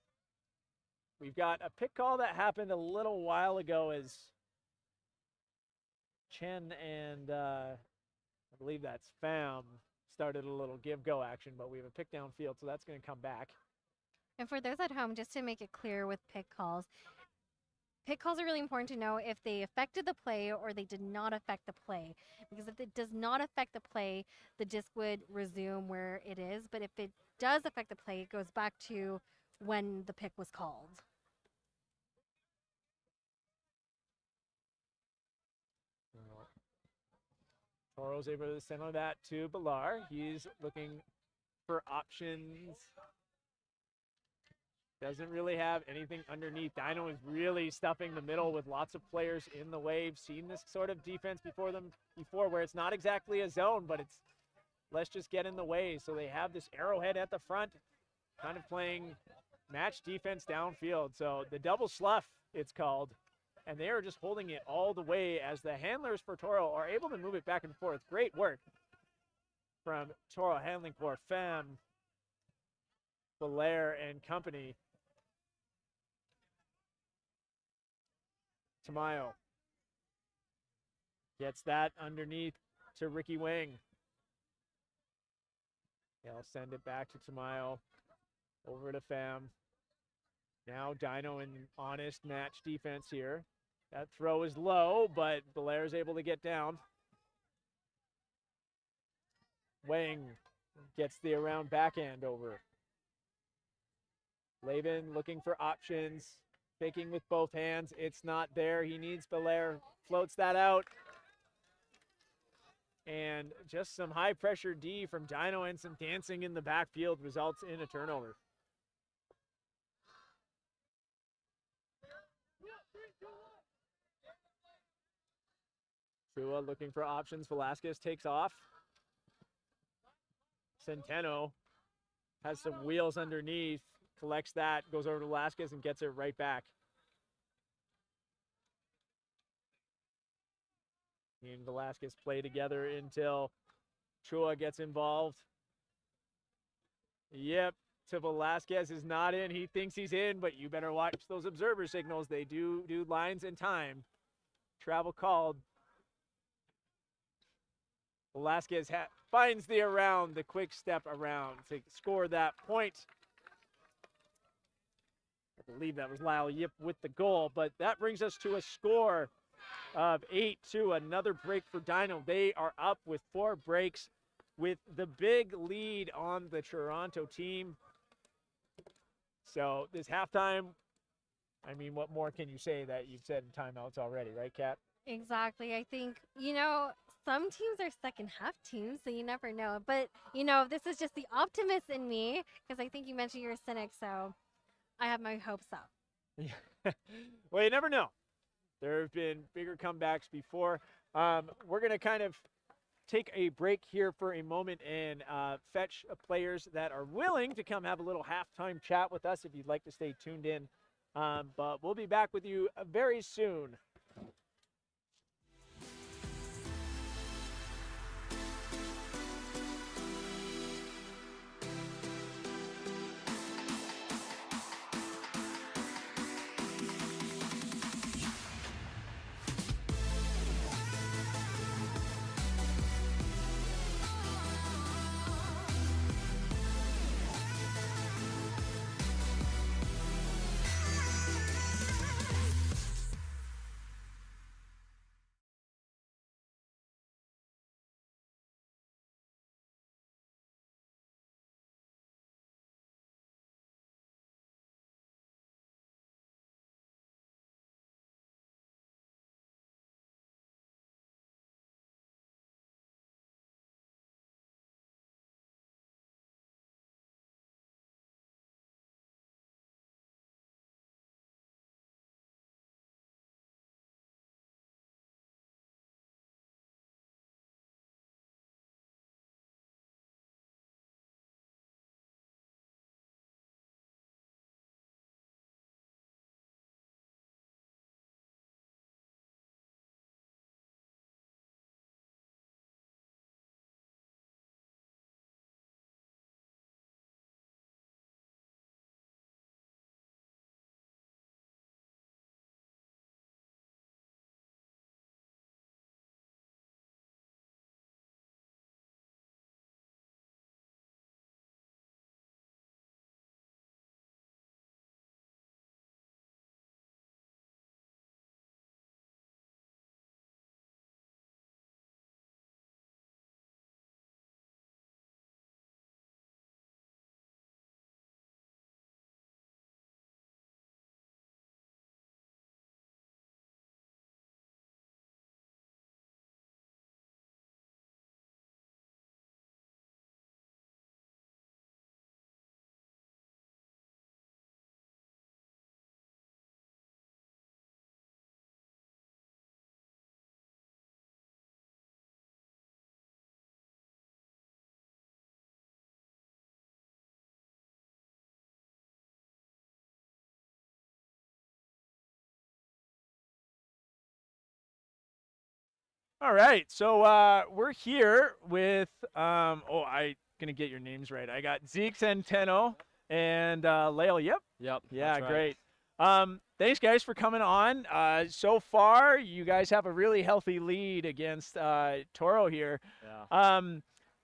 we've got a pick call that happened a little while ago as Chen and I believe that's Pham started a little give-go action, but we have a pick downfield, so that's going to come back. And for those at home, just to make it clear with pick calls, Pick calls are really important to know if they affected the play or they did not affect the play. Because if it does not affect the play, the disc would resume where it is. But if it does affect the play, it goes back to when the pick was called. Toro's able to send on that to Bilar. He's looking for options. Doesn't really have anything underneath. Dyno is really stuffing the middle with lots of players in the way. We've seen this sort of defense before where it's not exactly a zone, but it's let's just get in the way. So they have this arrowhead at the front, kind of playing match defense downfield. So the double slough, it's called. And they are just holding it all the way as the handlers for Toro are able to move it back and forth. Great work from Toro handling for Fem, Belair, and company. Tamayo gets that underneath to Ricky Wang. They'll send it back to Tamayo, over to Fem. Now Dyno in honest match defense here. That throw is low, but Belair is able to get down. Wang gets the around backhand over. Lavin looking for options, faking with both hands. It's not there. He needs Belair. Floats that out. And just some high pressure D from Dyno and some dancing in the backfield results in a turnover. Chua looking for options. Velasquez takes off. Centeno has some wheels underneath, collects that, goes over to Velasquez and gets it right back. He and Velasquez play together until Chua gets involved. Yep, to Velasquez is not in. He thinks he's in, but you better watch those observer signals. They do lines and time. Travel called. Velasquez finds the around, the quick step around to score that point. I believe that was Lyle Yip with the goal, but that brings us to a score of 8-2, another break for Dyno. They are up with 4 breaks with the big lead on the Toronto team. So this halftime, I mean, what more can you say that you've said in timeouts already, right, Kat? Exactly. I think, some teams are second half teams, so you never know. But, this is just the optimist in me, because I think you mentioned you're a cynic, so I have my hopes up. Yeah. Well, you never know. There have been bigger comebacks before. We're going to kind of take a break here for a moment and fetch players that are willing to come have a little halftime chat with us if you'd like to stay tuned in. But we'll be back with you very soon. All right, so we're here with oh, I gonna get your names right. I got Zeke Centeno and Lael. Yep. Yep. Yeah, that's right. great. Thanks guys for coming on. So far, you guys have a really healthy lead against Toro here. Yeah.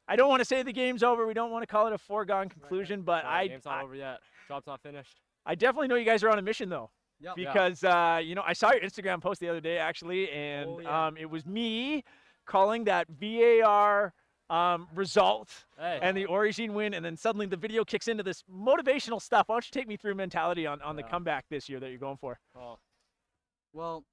I don't want to say the game's over. We don't want to call it a foregone conclusion, but Game's not over yet. Job's not finished. I definitely know you guys are on a mission though. Yep. Because you know, I saw your Instagram post the other day actually, and Oh, yeah. it was me calling that VAR result Hey. and the Origin win, and then suddenly the video kicks into this motivational stuff. Why don't you take me through mentality on the Yeah. comeback this year that you're going for? Oh. Well,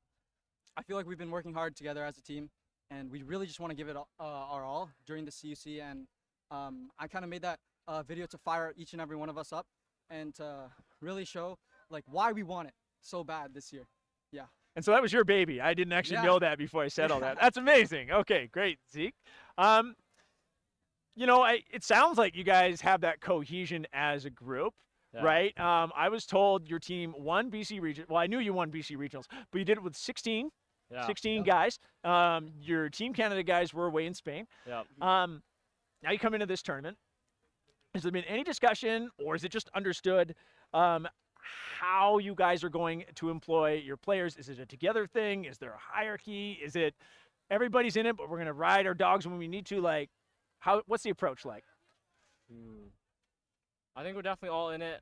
I feel like we've been working hard together as a team, and we really just want to give it our all during the CUC. And I kind of made that video to fire each and every one of us up, and to really show like why we want it so bad this year. Yeah. And so that was your baby. I didn't actually Yeah. know that before I said all that. That's amazing. Okay, great, Zeke. You know, it sounds like you guys have that cohesion as a group. Yeah. Right. I was told your team won BC region. Well, I knew you won BC regionals, but you did it with 16 Yeah. 16 guys. Your Team Canada guys were away in Spain. Yeah. Now you come into this tournament. Has there been any discussion, or is it just understood how you guys are going to employ your players? Is it a together thing? Is there a hierarchy? Is it everybody's in it, but we're going to ride our dogs when we need to? Like, what's the approach like? I think we're definitely all in it.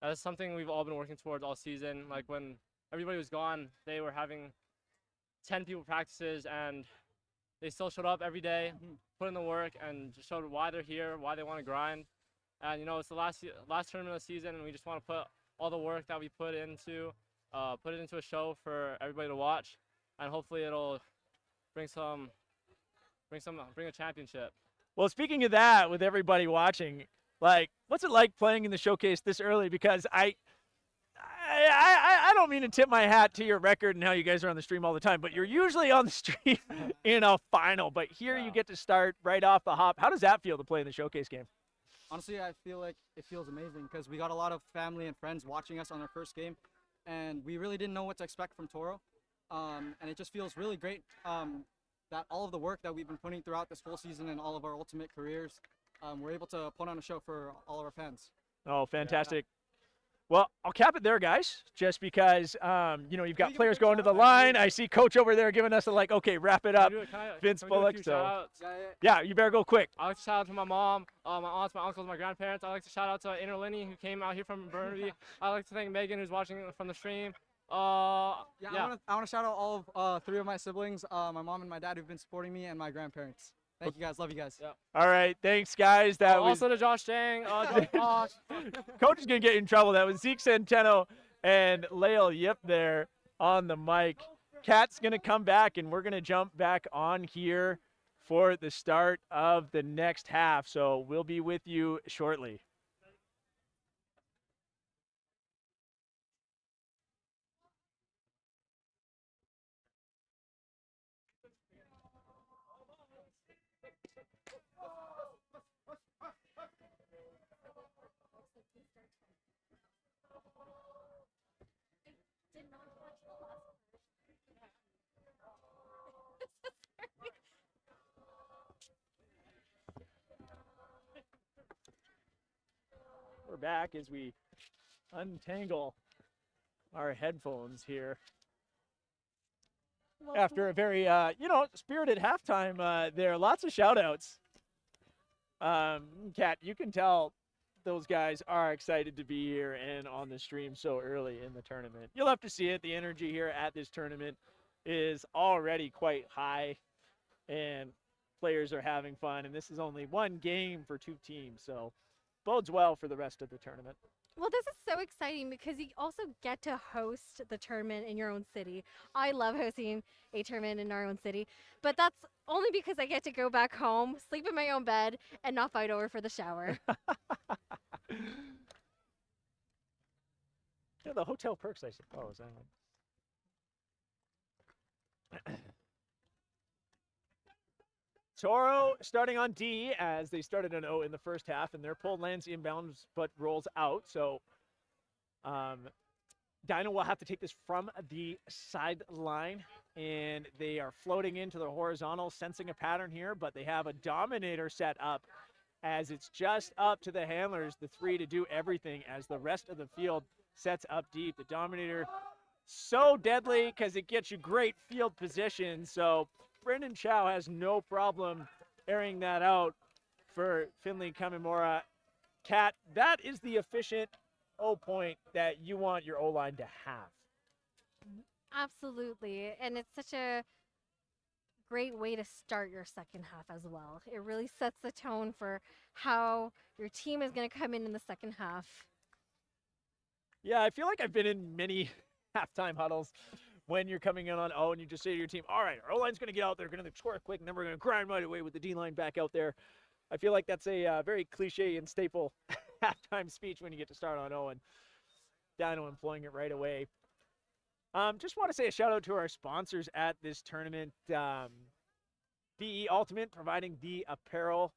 That's something we've all been working towards all season. Like when everybody was gone, they were having 10 people practices, and they still showed up every day, put in the work, and just showed why they're here, why they want to grind. And you know, it's the last tournament of the season, and we just want to put all the work that we put it into a show for everybody to watch, and hopefully it'll bring a championship. Well, speaking of that, with everybody watching, like, what's it like playing in the showcase this early? Because I don't mean to tip my hat to your record and how you guys are on the stream all the time, but you're usually on the stream in a final. But here you get to start right off the hop. How does that feel to play in the showcase game? Honestly, I feel like it feels amazing because we got a lot of family and friends watching us on our first game, and we really didn't know what to expect from Toro. And it just feels really great that all of the work that we've been putting throughout this whole season and all of our ultimate careers, we're able to put on a show for all of our fans. Oh, fantastic. Well, I'll cap it there, guys, just because, you know, you've got players going to the line. I see Coach over there giving us a, like, okay, wrap it up. Vince Bullock. So, yeah, you better go quick. I like to shout out to my mom, my aunts, my uncles, my grandparents. I like to shout out to Interlinny, who came out here from Burnaby. I like to thank Megan, who's watching from the stream. I want to shout out all of 3 of my siblings, my mom and my dad, who've been supporting me, and my grandparents. Thank you guys. Love you guys. Yeah. All right. Thanks, guys. That was also to Josh Jang. Coach is going to get in trouble. That was Zeke Centeno and Lael Yip there on the mic. Kat's going to come back, and we're going to jump back on here for the start of the next half. So we'll be with you shortly. We're back as we untangle our headphones here. After a very, you know, spirited halftime there. Lots of shout-outs. Kat, you can tell those guys are excited to be here and on the stream so early in the tournament. You'll have to see it. The energy here at this tournament is already quite high, and players are having fun. And this is only one game for 2 teams, so bodes well for the rest of the tournament. Well, this is so exciting because you also get to host the tournament in your own city. I love hosting a tournament in our own city, but that's only because I get to go back home, sleep in my own bed, and not fight over for the shower. Yeah, the hotel perks, I suppose. Toro starting on D as they started on O in the first half, and their pull lands inbounds but rolls out. So Dyno will have to take this from the sideline. and they are floating into the horizontal, sensing a pattern here, but they have a dominator set up as it's just up to the handlers, the three, to do everything as the rest of the field sets up deep. The dominator, so deadly because it gets you great field position. So Brendan Chow has no problem airing that out for Finley Kamimura. Kat, that is the efficient O-point that you want your O-line to have. Absolutely. And it's such a great way to start your second half as well. It really sets the tone for how your team is going to come in the second half. Yeah, I feel like I've been in many halftime huddles when you're coming in on O and you just say to your team, all right, our O-line's going to get out there, going to score quick, and then we're going to grind right away with the D-line back out there. I feel like that's a very cliche and staple halftime speech when you get to start on O, and Dyno employing it right away. Just want to say a shout out to our sponsors at this tournament. BE Ultimate providing the apparel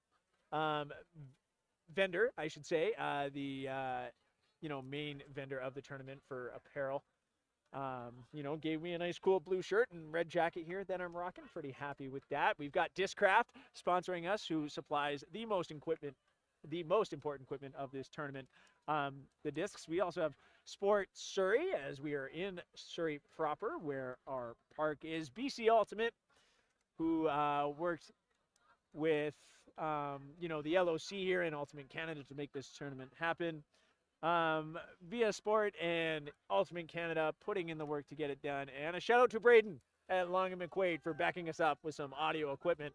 vendor, I should say, the main vendor of the tournament for apparel. Gave me a nice cool blue shirt and red jacket here that I'm rocking. Pretty happy with that. We've got Discraft sponsoring us, who supplies the most important equipment of this tournament. The discs. We also have Sport Surrey, as we are in Surrey proper, where our park is. BC Ultimate, who worked with the LOC here in Ultimate Canada to make this tournament happen. Via Sport and Ultimate Canada putting in the work to get it done. And a shout out to Braden at Long and McQuaid for backing us up with some audio equipment.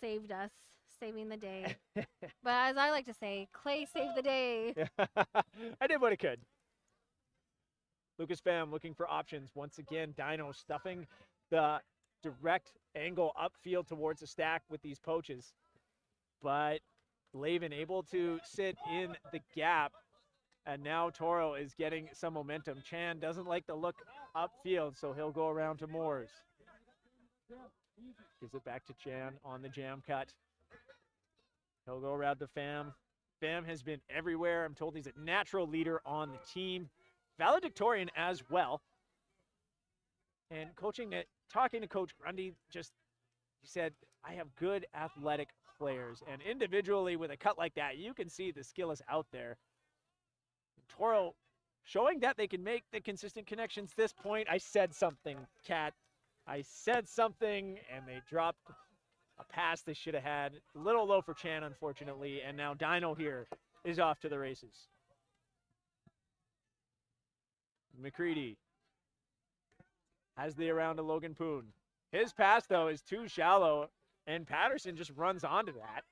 Saved us, saving the day. But as I like to say, Clay saved the day. I did what I could. Lucas Pham looking for options. Once again, Dyno stuffing the direct angle upfield towards the stack with these poaches. But Lavin able to sit in the gap. And now Toro is getting some momentum. Chan doesn't like the look upfield, so he'll go around to Moores. Gives it back to Chan on the jam cut. He'll go around to Pham. Pham has been everywhere. I'm told he's a natural leader on the team. Valedictorian as well. And talking to Coach Grundy, he said, I have good athletic players. And individually with a cut like that, you can see the skill is out there. Toro showing that they can make the consistent connections. This point, I said something, Kat. I said something, and they dropped a pass they should have had. A little low for Chan, unfortunately, and now Dyno here is off to the races. McCready has the around to Logan Poon. His pass, though, is too shallow, and Patterson just runs onto that.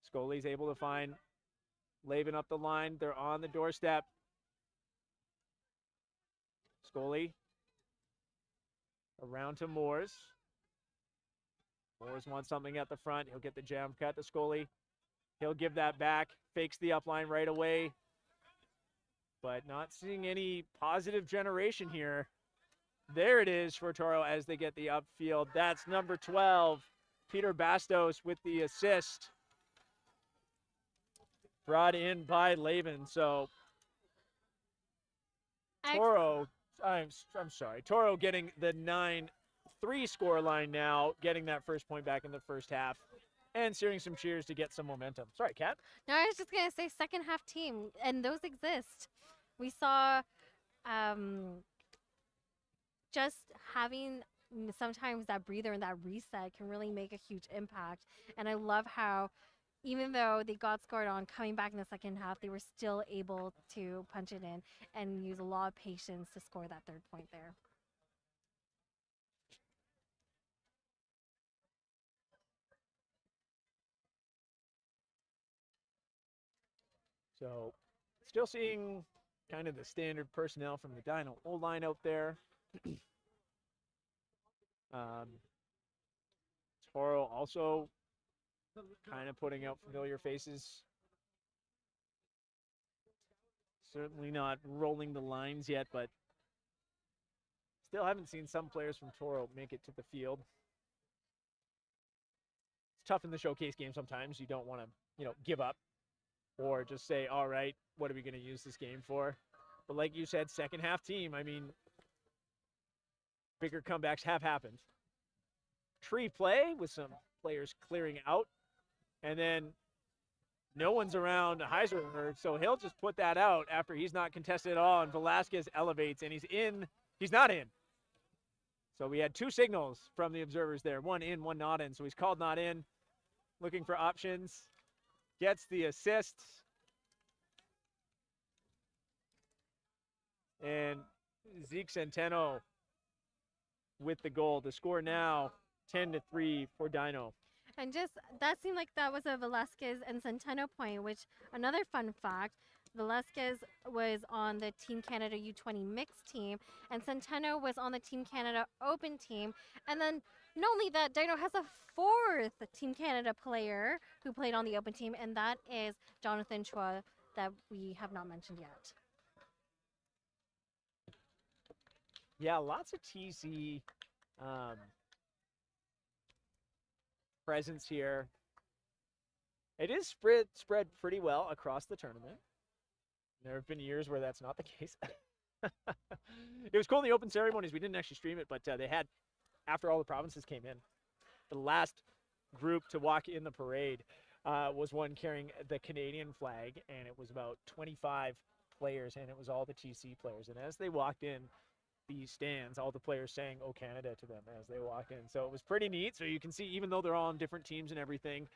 Scully's able to find Lavin up the line. They're on the doorstep. Scully around to Moores. Moores wants something at the front. He'll get the jam cut to Scully. He'll give that back. Fakes the upline right away. But not seeing any positive generation here. There it is for Toro as they get the upfield. That's number 12. Peter Bastos with the assist. Brought in by Lavin. So Toro, I'm sorry. Toro getting the 9-3 score line now, getting that first point back in the first half, and searing some cheers to get some momentum. Sorry, Kat. No, I was just going to say second half team, and those exist. We saw just having sometimes that breather and that reset can really make a huge impact. And I love how even though they got scored on coming back in the second half, they were still able to punch it in and use a lot of patience to score that third point there. So still seeing kind of the standard personnel from the Dyno O-line out there. Toro also kind of putting out familiar faces. Certainly not rolling the lines yet, but still haven't seen some players from Toro make it to the field. It's tough in the showcase game sometimes. You don't want to, give up or just say, all right, what are we going to use this game for? But like you said, second half team, I mean, bigger comebacks have happened. Tree play with some players clearing out. And then no one's around Heiserberg, so he'll just put that out after he's not contested at all. And Velasquez elevates, and he's in. He's not in. So we had 2 signals from the observers there. One in, one not in. So he's called not in, looking for options. Gets the assist. And Zeke Centeno with the goal. The score now 10-3 for Dyno. And just that seemed like that was a Velasquez and Centeno point, which another fun fact, Velasquez was on the Team Canada U20 mixed team, and Centeno was on the Team Canada Open team. And then not only that, Dyno has a 4th Team Canada player who played on the Open team, and that is Jonathan Chua that we have not mentioned yet. Yeah, lots of TC presence here. It is spread pretty well across the tournament. There have been years where that's not the case. It was cool in the open ceremonies. We didn't actually stream it, but they had, after all the provinces came in, the last group to walk in the parade was one carrying the Canadian flag, and it was about 25 players, and it was all the TC players. And as they walked in the stands, all the players sang "Oh Canada" to them as they walked in. So it was pretty neat. So you can see, even though they're all on different teams and everything,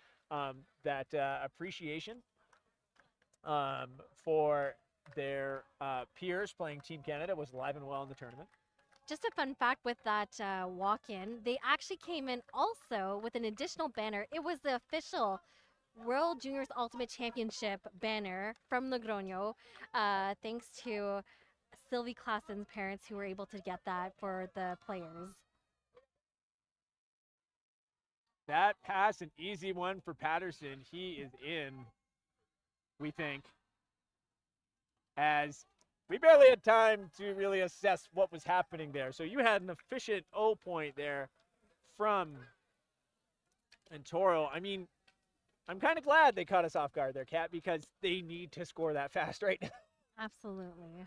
that appreciation for their peers playing Team Canada was alive and well in the tournament. Just a fun fact with that walk-in, they actually came in also with an additional banner. It was the official World Juniors Ultimate Championship banner from Logroño, thanks to Sylvie Klassen's parents who were able to get that for the players. That pass, an easy one for Patterson. He is in, we think, as we barely had time to really assess what was happening there. So you had an efficient O point there from TORO. I mean, I'm kind of glad they caught us off guard there, Kat, because they need to score that fast right now. Absolutely.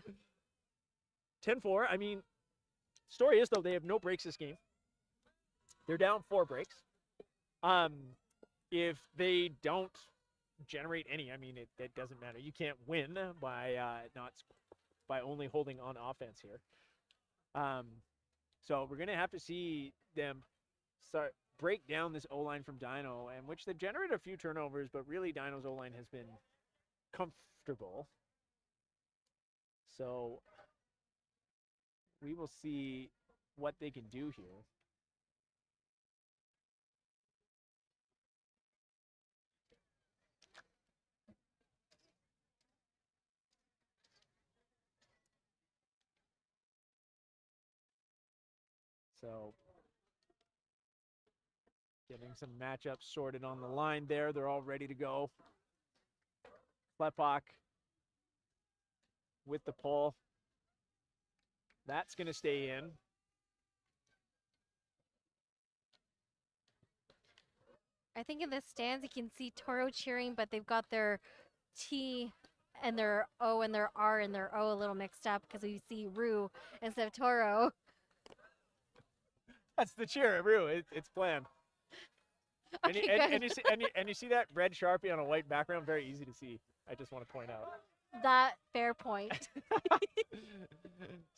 10-4. I mean, story is, though, they have no breaks this game. They're down 4 breaks. If they don't generate any, I mean, it doesn't matter. You can't win by only holding on offense here. So we're going to have to see them break down this O-line from Dyno, and which they've generated a few turnovers, but really Dyno's O-line has been comfortable. So we will see what they can do here. So getting some matchups sorted on the line there. They're all ready to go. Klepok with the pull. That's going to stay in. I think in the stands you can see TORO cheering, but they've got their T and their O and their R and their O a little mixed up because we see Rue instead of TORO. That's the cheer, Rue. It's planned. Okay, and you see that red Sharpie on a white background? Very easy to see. I just want to point out. That fair point.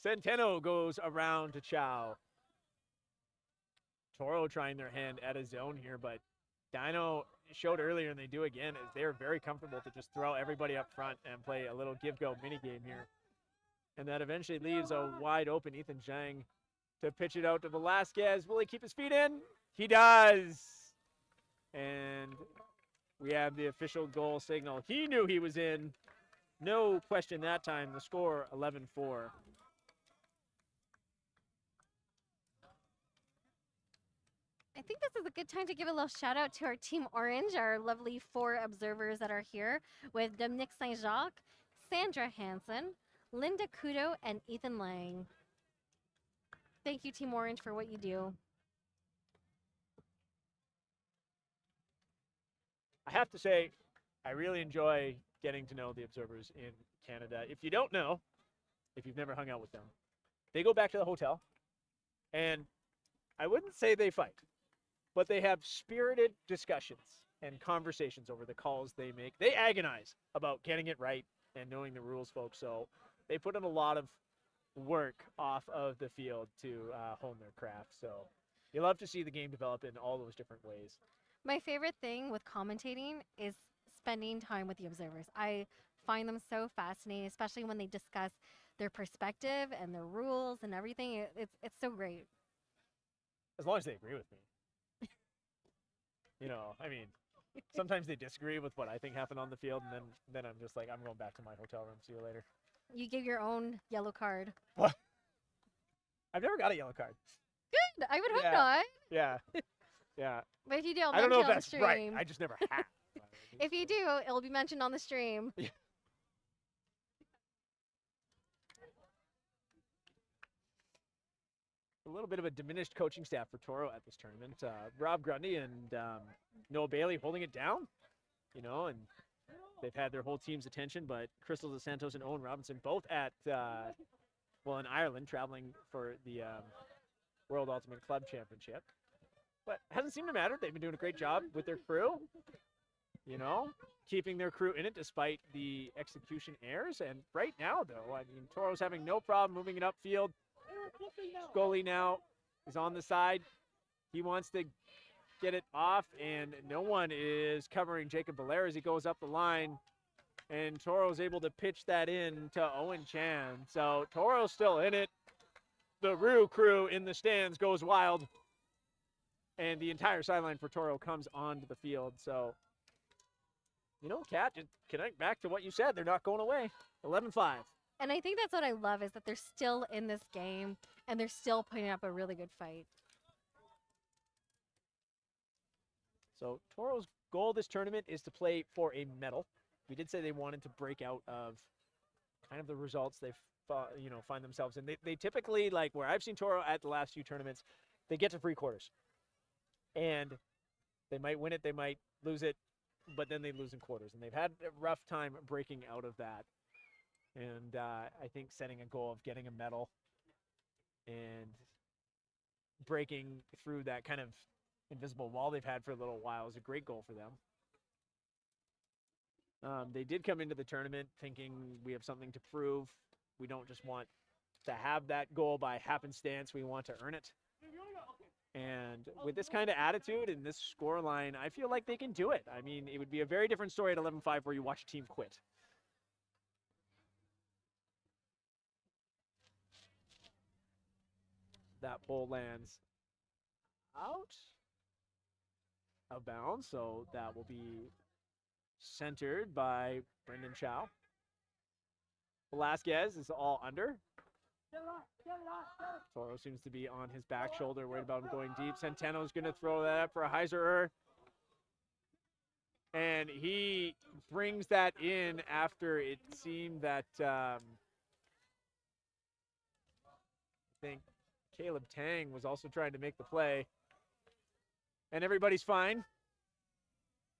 Centeno goes around to Chow. TORO trying their hand at a zone here, but Dyno showed earlier, and they do again, is they're very comfortable to just throw everybody up front and play a little give-go mini-game here. And that eventually leaves a wide open Ethan Zhang to pitch it out to Velasquez. Will he keep his feet in? He does. And we have the official goal signal. He knew he was in. No question that time. The score, 11-4. I think this is a good time to give a little shout out to our Team Orange, our lovely 4 observers that are here with Dominique Saint-Jacques, Sandra Hansen, Linda Kudo, and Ethan Lang. Thank you, Team Orange, for what you do. I have to say, I really enjoy getting to know the observers in Canada. If you don't know, if you've never hung out with them, they go back to the hotel And I wouldn't say they fight, but they have spirited discussions and conversations over the calls they make. They agonize about getting it right and knowing the rules, folks. So they put in a lot of work off of the field to hone their craft. So you love to see the game develop in all those different ways. My favorite thing with commentating is spending time with the observers. I find them so fascinating, especially when they discuss their perspective and their rules and everything. It's so great. As long as they agree with me. You know, I mean, sometimes they disagree with what I think happened on the field, and then I'm just like, I'm going back to my hotel room. See you later. You give your own yellow card. What? I've never got a yellow card. Good. I would hope Yeah. not. Yeah. Yeah. But if you do, I'll I don't know mention if on the that's right. stream. I just never have. If you do, it'll be mentioned on the stream. A little bit of a diminished coaching staff for Toro at this tournament. Rob Grundy and Noah Bailey holding it down, you know, and they've had their whole team's attention, but Crystal dos Santos and Owen Robinson both at, in Ireland, traveling for the World Ultimate Club Championship. But hasn't seemed to matter. They've been doing a great job with their crew, you know, keeping their crew in it despite the execution errors. And right now, though, I mean, Toro's having no problem moving it upfield. Scully now is on the side. He wants to get it off, and no one is covering Jacob Belair as he goes up the line. And Toro's able to pitch that in to Owen Chan. So Toro's still in it. The Rue crew in the stands goes wild. And the entire sideline for Toro comes onto the field. So, you know, Kat, just connect back to what you said. They're not going away. 11-5. And I think that's what I love is that they're still in this game and they're still putting up a really good fight. So Toro's goal this tournament is to play for a medal. We did say they wanted to break out of kind of the results they've find themselves in. They typically, like where I've seen Toro at the last few tournaments, they get to free quarters. And they might win it, they might lose it, but then they lose in quarters. And they've had a rough time breaking out of that. And I think setting a goal of getting a medal and breaking through that kind of invisible wall they've had for a little while is a great goal for them. They did come into the tournament thinking we have something to prove. We don't just want to have that goal by happenstance. We want to earn it. And with this kind of attitude and this score line, I feel like they can do it. I mean, it would be a very different story at 11-5 where you watch a team quit. That pole lands out of bounds, so that will be centered by Brendan Chow. Velasquez is all under. Toro seems to be on his back shoulder, worried about him going deep. Centeno's going to throw that up for a Heiser. And he brings that in after it seemed that I think Caleb Tang was also trying to make the play. And everybody's fine.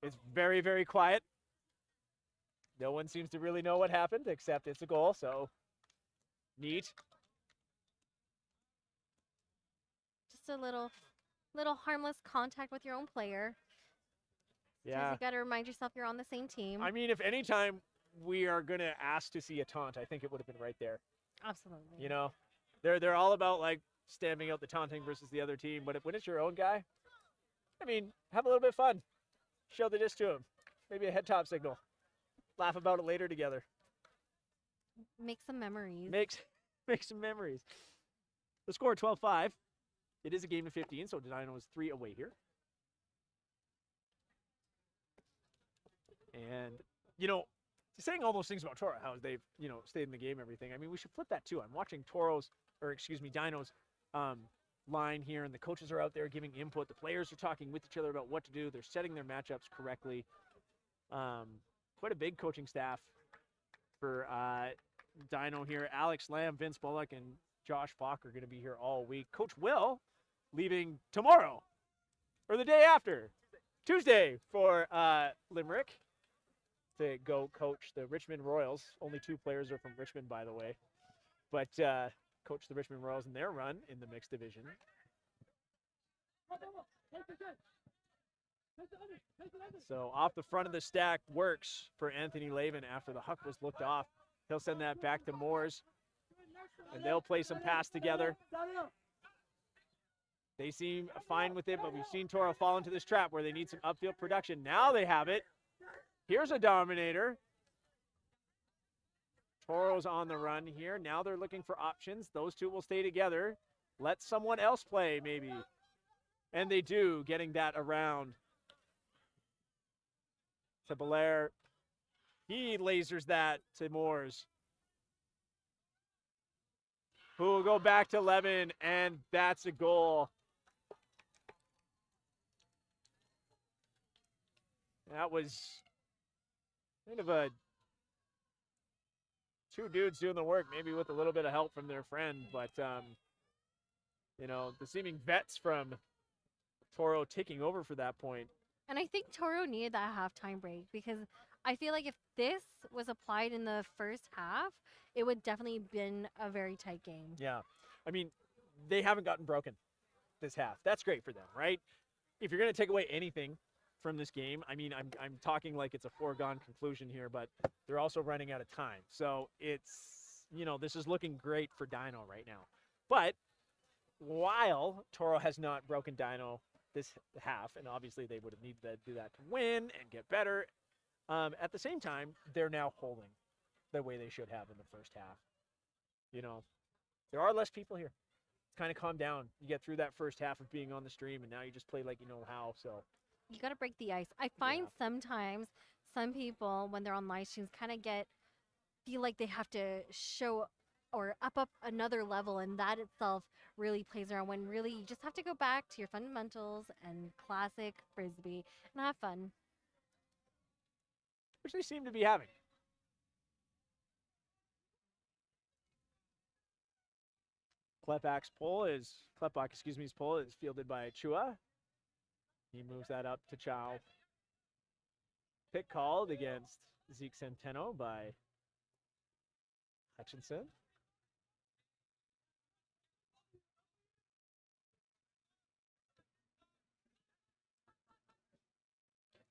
It's very, very quiet. No one seems to really know what happened, except it's a goal, so neat. Just a little harmless contact with your own player. Yeah. You got to remind yourself you're on the same team. I mean, if any time we are going to ask to see a taunt, I think it would have been right there. Absolutely. You know, they're all about like stamping out the taunting versus the other team, but when it's your own guy, I mean, have a little bit of fun. Show the disc to him. Maybe a head top signal. Laugh about it later together. Make some memories. Make some memories. The score 12-5. It is a game of 15, so Dyno is 3 away here. And, you know, saying all those things about Toro, how they've, stayed in the game, everything. I mean, we should flip that too. I'm watching Dyno's line here, and the coaches are out there giving input. The players are talking with each other about what to do. They're setting their matchups correctly. Quite a big coaching staff for Dyno here. Alex Lamb, Vince Bullock, and Josh Falk are going to be here all week. Coach Will leaving tomorrow or the day after, Tuesday, for Limerick to go coach the Richmond Royals. Only 2 players are from Richmond, by the way. But coach the Richmond Royals in their run in the mixed division. So off the front of the stack works for Anthony Lavin after the huck was looked off. He'll send that back to Moores, and they'll play some pass together. They seem fine with it, but we've seen Toro fall into this trap where they need some upfield production. Now they have it. Here's a dominator. Toro's on the run here. Now they're looking for options. Those two will stay together. Let someone else play, maybe. And they do, getting that around to Belair. He lasers that to Moores, who will go back to Levin, and that's a goal. That was kind of a two dudes doing the work, maybe with a little bit of help from their friend, but you know, the seeming vets from Toro taking over for that point. And I think Toro needed that halftime break because I feel like if this was applied in the first half, it would definitely been a very tight game. Yeah. I mean, they haven't gotten broken this half. That's great for them, right? If you're going to take away anything from this game, I mean, I'm talking like it's a foregone conclusion here, but they're also running out of time. So it's, you know, this is looking great for Dyno right now. But while Toro has not broken Dyno this half, and obviously they would have needed to do that to win and get better, at the same time, they're now holding the way they should have in the first half. You know, there are less people here. It's kind of calmed down. You get through that first half of being on the stream, and now you just play like you know how, so. You got to break the ice. I find sometimes some people, when they're on live streams, kind of feel like they have to show or up another level, and that itself really plays around when really you just have to go back to your fundamentals and classic Frisbee and have fun. Which they seem to be having. Klepak's pull is fielded by Chua. He moves that up to Chow. Pick called against Zeke Centeno by Hutchinson.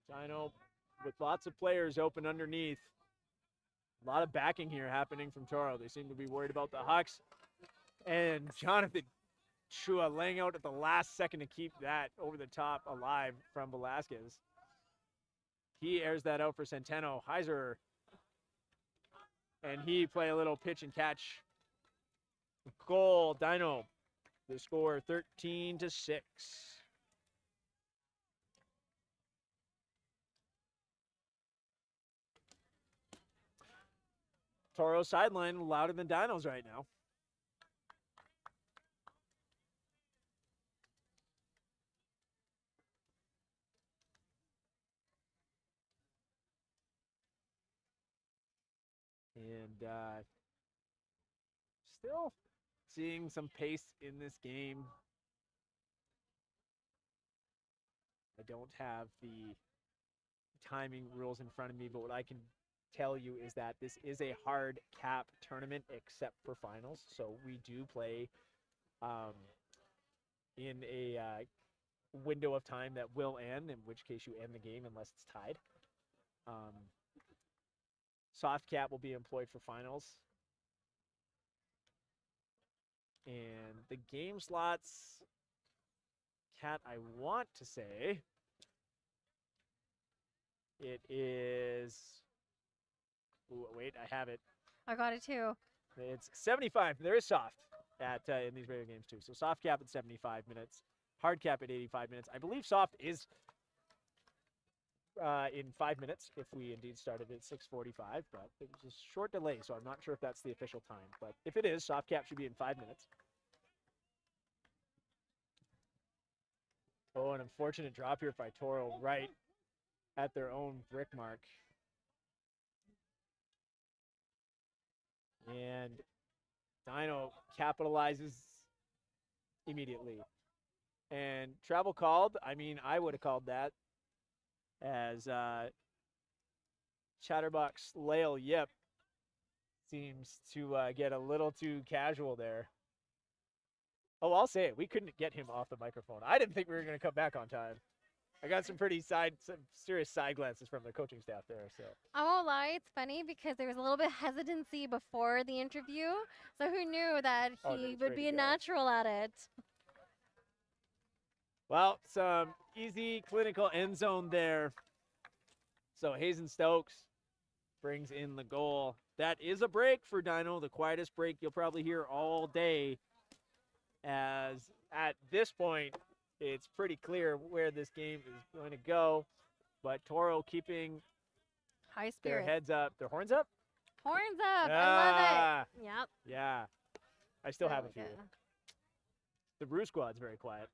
Dyno with lots of players open underneath. A lot of backing here happening from Toro. They seem to be worried about the Hucks. And Jonathan Chua laying out at the last second to keep that over the top alive from Velasquez. He airs that out for Centeno. Heiser. And he play a little pitch and catch. Goal, Dyno. The score 13-6. Toro sideline louder than Dyno's right now. And still seeing some pace in this game. I don't have the timing rules in front of me, but what I can tell you is that this is a hard cap tournament except for finals. So we do play in a window of time that will end, in which case you end the game unless it's tied. Soft cap will be employed for finals. And the game slots, Kat, I want to say it is, ooh, wait, I have it. I got it too. It's 75. There is soft at in these regular games too. So soft cap at 75 minutes, hard cap at 85 minutes. I believe soft is in 5 minutes if we indeed started at 6:45, but it was a short delay, so I'm not sure if that's the official time. But if it is, soft cap should be in 5 minutes. Oh, an unfortunate drop here by Toro right at their own brick mark. And Dyno capitalizes immediately. And travel called. I mean, I would have called that as Chatterbox Lael Yip seems to get a little too casual there. Oh, I'll say it. We couldn't get him off the microphone. I didn't think we were going to come back on time. I got some serious side glances from the coaching staff there. So I won't lie, it's funny because there was a little bit of hesitancy before the interview. So who knew that Oh, that he was would ready be to a go. natural at it? well, some easy clinical end zone there. So Hazen Stokes brings in the goal. That is a break for Dyno, the quietest break you'll probably hear all day. As at this point, it's pretty clear where this game is going to go. But Toro keeping High their spirit. heads up, their horns up. Horns up. I Ah, love it. Yep. Yeah, I still have a There few. we go. The Brew Squad's very quiet.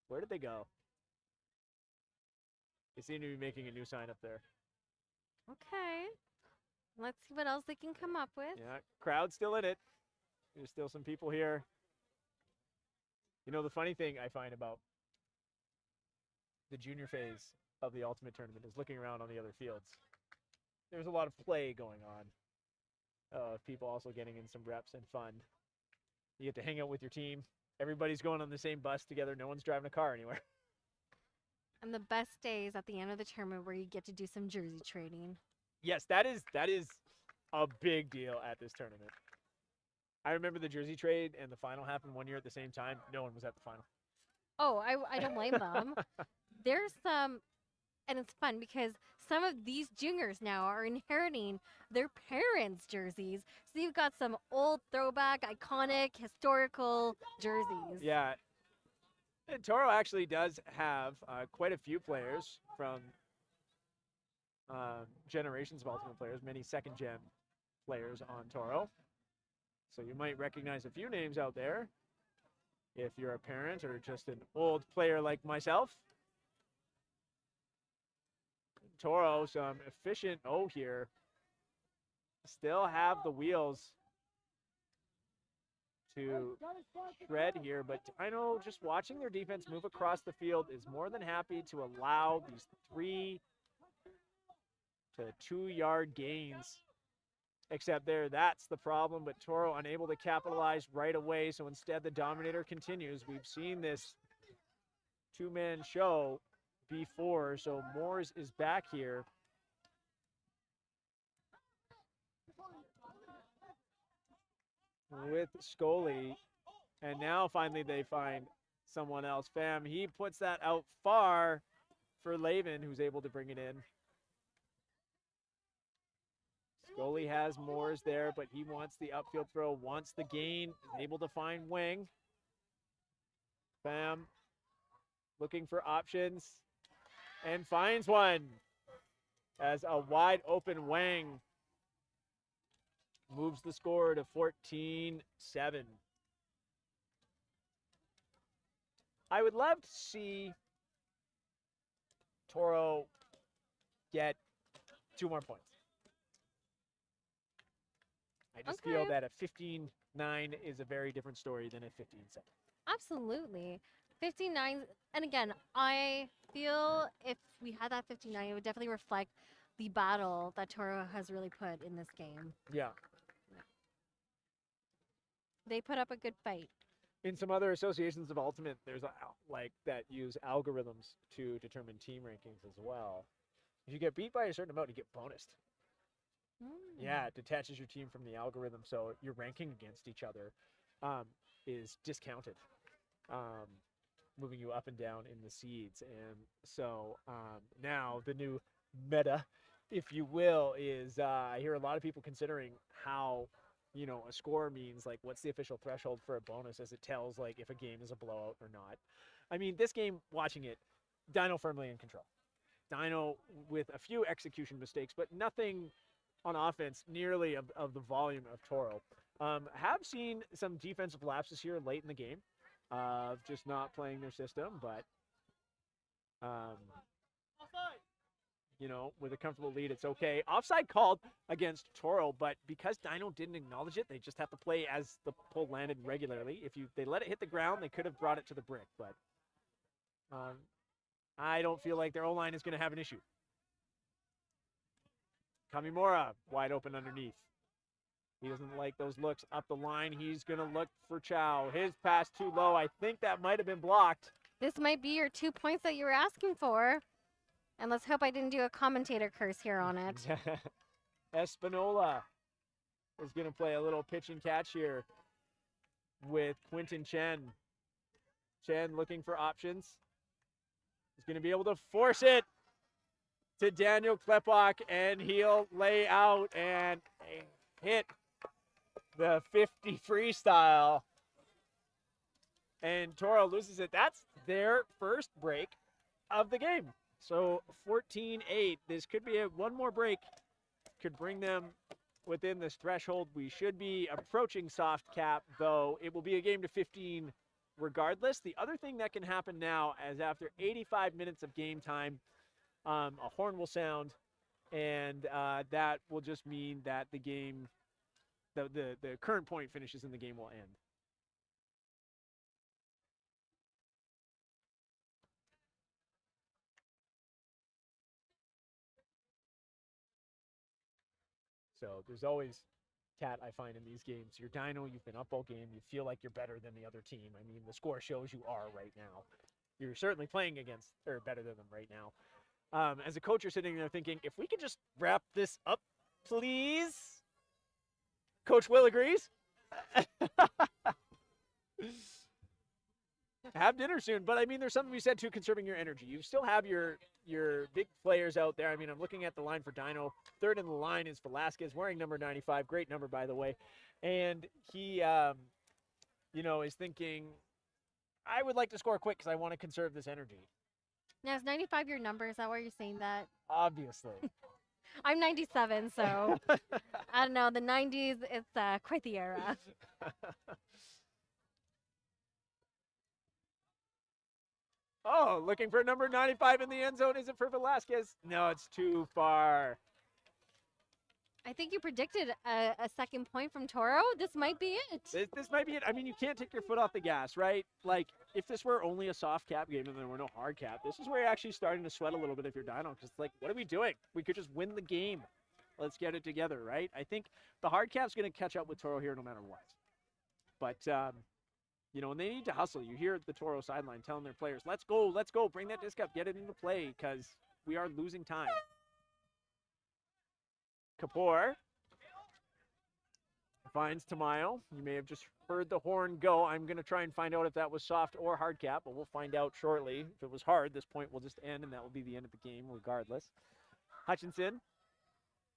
Where did they go? They seem to be making a new sign up there. Okay. Let's see what else they can come up with. Yeah, crowd's still in it. There's still some people here. You know, the funny thing I find about the junior phase of the Ultimate Tournament is looking around on the other fields. There's a lot of play going on. People also getting in some reps and fun. You get to hang out with your team. Everybody's going on the same bus together. No one's driving a car anywhere. And the best days at the end of the tournament where you get to do some jersey trading. Yes, that is a big deal at this tournament. I remember the jersey trade and the final happened one year at the same time. No one was at the final. Oh, I don't blame them. There's some, and it's fun because some of these juniors now are inheriting their parents' jerseys. So you've got some old throwback, iconic, historical jerseys. Yeah. And Toro actually does have quite a few players from generations of Ultimate players, many second-gen players on Toro. So you might recognize a few names out there if you're a parent or just an old player like myself. Toro, some efficient O here. Still have the wheels to shred here, but Dyno, just watching their defense move across the field, is more than happy to allow these 3 to 2 yard gains. Except there, that's the problem, but Toro unable to capitalize right away, so instead the Dominator continues. We've seen this 2-man show before, so Moores is back here. With Scully, and now finally they find someone else. Pham, he puts that out far for Laven, who's able to bring it in. Scully has Moores there, but he wants the upfield throw, wants the gain, is able to find Wang. Pham looking for options and finds one as a wide open Wang moves the score to 14-7. I would love to see Toro get 2 more points. I just feel that a 15-9 is a very different story than a 15-7. Absolutely. 59, and again, I feel if we had that 59, it would definitely reflect the battle that Toro has really put in this game. Yeah. They put up a good fight. In some other associations of Ultimate, there's like that use algorithms to determine team rankings as well. If you get beat by a certain amount, you get bonused. Yeah, it detaches your team from the algorithm, so your ranking against each other is discounted, moving you up and down in the seeds. And so now the new meta, if you will, is I hear a lot of people considering how, you know, a score means, like, what's the official threshold for a bonus, as it tells, like, if a game is a blowout or not. I mean, this game, watching it, Dyno firmly in control. Dyno with a few execution mistakes, but nothing on offense nearly of the volume of Toro. Have seen some defensive lapses here late in the game, of just not playing their system, but you know, with a comfortable lead, it's okay. Offside called against Toro, but because Dyno didn't acknowledge it, they just have to play as the pull landed regularly. If they let it hit the ground, they could have brought it to the brick, but I don't feel like their O-line is going to have an issue. Kamimura wide open underneath. He doesn't like those looks up the line. He's going to look for Chow. His pass too low. I think that might have been blocked. This might be your 2 points that you were asking for. And let's hope I didn't do a commentator curse here on it. Espinola is going to play a little pitch and catch here with Quinton Chen. Chen looking for options. He's going to be able to force it to Daniel Klepok, and he'll lay out and hit the 50 freestyle. And Toro loses it. That's their first break of the game. So 14-8. This could be one more break. Could bring them within this threshold. We should be approaching soft cap, though. It will be a game to 15 regardless. The other thing that can happen now is after 85 minutes of game time, a horn will sound, and that will just mean that the game, the current point finishes and the game will end. So there's always, Kat, I find in these games, you're Dyno, you've been up all game, you feel like you're better than the other team. I mean, the score shows you are right now. You're certainly playing against, or better than them right now. As a coach, you're sitting there thinking, if we could just wrap this up, please. Coach Will agrees. Have dinner soon. But I mean, there's something we said too, conserving your energy. You still have your big players out there. I mean, I'm looking at the line for Dyno. Third in the line is Velasquez, wearing number 95. Great number, by the way. And he, is thinking, I would like to score quick because I want to conserve this energy. Now, is 95 your number? Is that why you're saying that? Obviously. I'm 97, so I don't know. The 90s, it's quite the era. Oh, looking for number 95 in the end zone. Is it for Velasquez? No, it's too far. I think you predicted a second point from Toro. This might be it. This might be it. I mean, you can't take your foot off the gas, right? Like, if this were only a soft cap game and there were no hard cap, this is where you're actually starting to sweat a little bit if you're Dyno. Because it's like, what are we doing? We could just win the game. Let's get it together, right? I think the hard cap's going to catch up with Toro here no matter what. But, and they need to hustle. You hear the Toro sideline telling their players, let's go, bring that disc up, get it into play, because we are losing time. Kapoor finds Tamayo. You may have just heard the horn go. I'm going to try and find out if that was soft or hard cap, but we'll find out shortly. If it was hard, this point will just end, and that will be the end of the game regardless. Hutchinson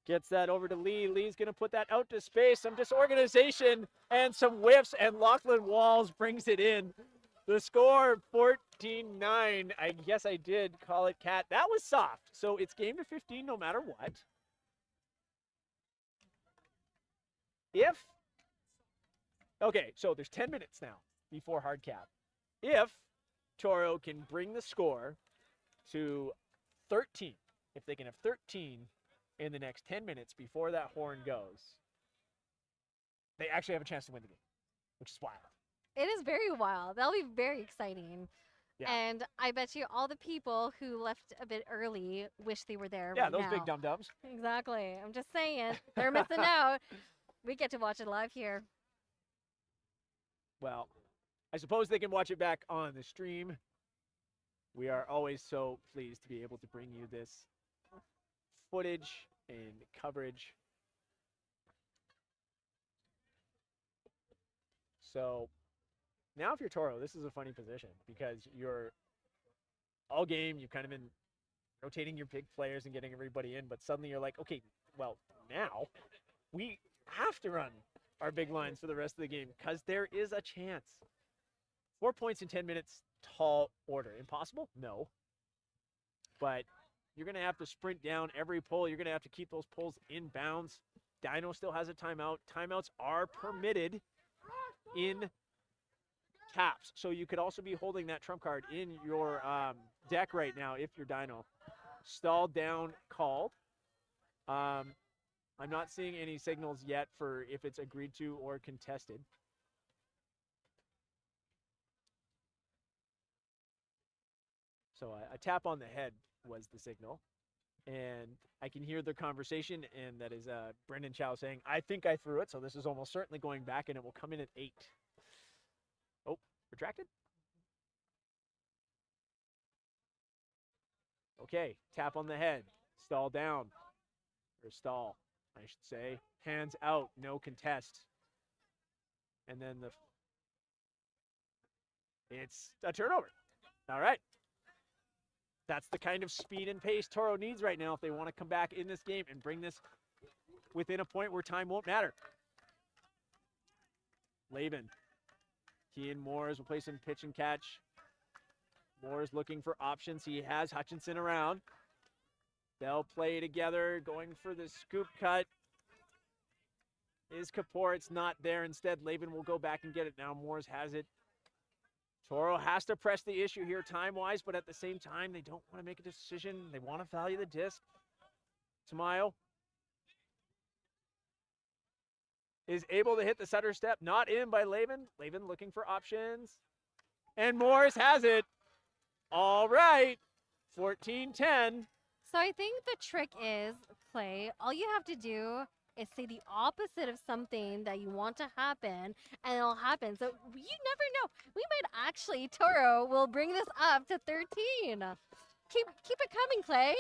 gets that over to Lee. Lee's going to put that out to space. Some disorganization and some whiffs, and Lachlan Walls brings it in. The score, 14-9. I guess I did call it Cat. That was soft. So it's game to 15 no matter what. Okay, so there's 10 minutes now before hard cap. If Toro can bring the score to 13, if they can have 13 in the next 10 minutes before that horn goes, they actually have a chance to win the game, which is wild. It is very wild. That'll be very exciting. Yeah. And I bet you all the people who left a bit early wish they were there Yeah, those big dum-dums. Exactly. I'm just saying. They're missing out. We get to watch it live here. Well, I suppose they can watch it back on the stream. We are always so pleased to be able to bring you this footage and coverage. So now if you're Toro, this is a funny position because you're all game, you've kind of been rotating your big players and getting everybody in, but suddenly you're like, okay, well, now we have to run our big lines for the rest of the game because there is a chance. 4 points in 10 minutes, tall order. Impossible? No. But you're going to have to sprint down every pull. You're going to have to keep those pulls in bounds. Dyno still has a timeout. Timeouts are permitted in caps. So you could also be holding that trump card in your deck right now if you're Dyno. Stall down called. I'm not seeing any signals yet for if it's agreed to or contested. So a tap on the head was the signal. And I can hear their conversation, and that is Brendan Chow saying, I think I threw it, so this is almost certainly going back, and it will come in at 8. Oh, retracted? Okay, tap on the head, stall down, or stall, I should say. Hands out, no contest. And then it's a turnover. All right. That's the kind of speed and pace Toro needs right now if they want to come back in this game and bring this within a point where time won't matter. Laban. Kean Moores will play some pitch and catch. Moores looking for options. He has Hutchinson around. They'll play together, going for the scoop cut. Is Kapoor? It's not there. Instead, Laban will go back and get it now. Moores has it. Toro has to press the issue here time-wise, but at the same time, they don't want to make a decision. They want to value the disc. Tamayo is able to hit the center step. Not in by Laban. Laban looking for options. And Morris has it. All right. 14-10. So I think the trick is, Clay, all you have to do is say the opposite of something that you want to happen, and it'll happen. So you never know. We might actually, Toro will bring this up to 13. Keep it coming, Clay.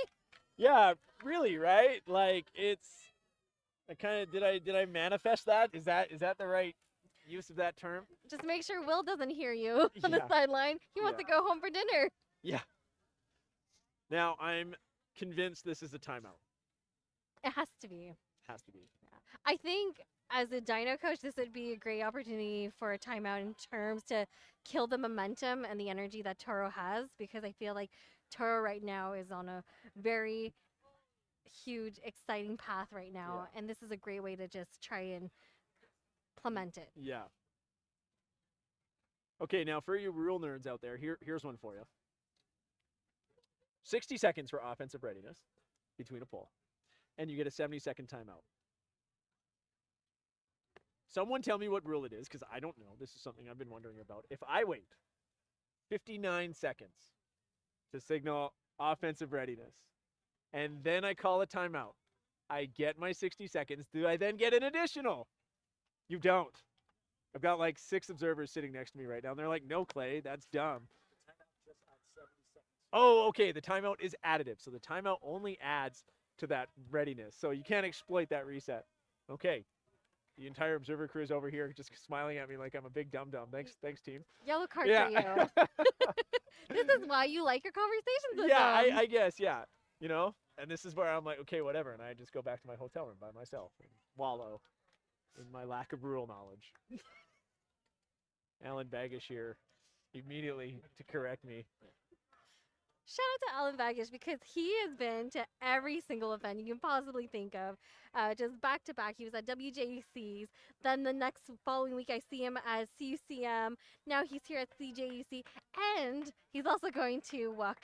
Yeah, really, right? Like did I manifest that? Is that the right use of that term? Just make sure Will doesn't hear you on the Yeah. sideline. He wants to go home for dinner. Yeah. Now I'm convinced this is a timeout. It has to be. Has to be. I think as a Dyno coach, this would be a great opportunity for a timeout in terms to kill the momentum and the energy that Toro has, because I feel like Toro right now is on a very huge, exciting path right now, and this is a great way to just try and implement it. Yeah. Okay, now for you real nerds out there, here's one for you. 60 seconds for offensive readiness between a pull, and you get a 70-second timeout. Someone tell me what rule it is, because I don't know. This is something I've been wondering about. If I wait 59 seconds to signal offensive readiness, and then I call a timeout, I get my 60 seconds. Do I then get an additional? You don't. I've got like 6 observers sitting next to me right now, and they're like, no, Clay, that's dumb. Oh, okay, the timeout is additive. So the timeout only adds to that readiness. So you can't exploit that reset. Okay. The entire observer crew is over here just smiling at me like I'm a big dum-dum. Thanks, team. Yellow card for you. This is why you like your conversations with them. I guess, yeah. You know? And this is where I'm like, okay, whatever. And I just go back to my hotel room by myself and wallow in my lack of rural knowledge. Alan Bagish here immediately to correct me. Shout out to Alan Bagish, because he has been to every single event you can possibly think of. Just back to back. He was at WJUCs. Then the next following week, I see him at CUCM. Now he's here at CJUC. And he's also going to WUC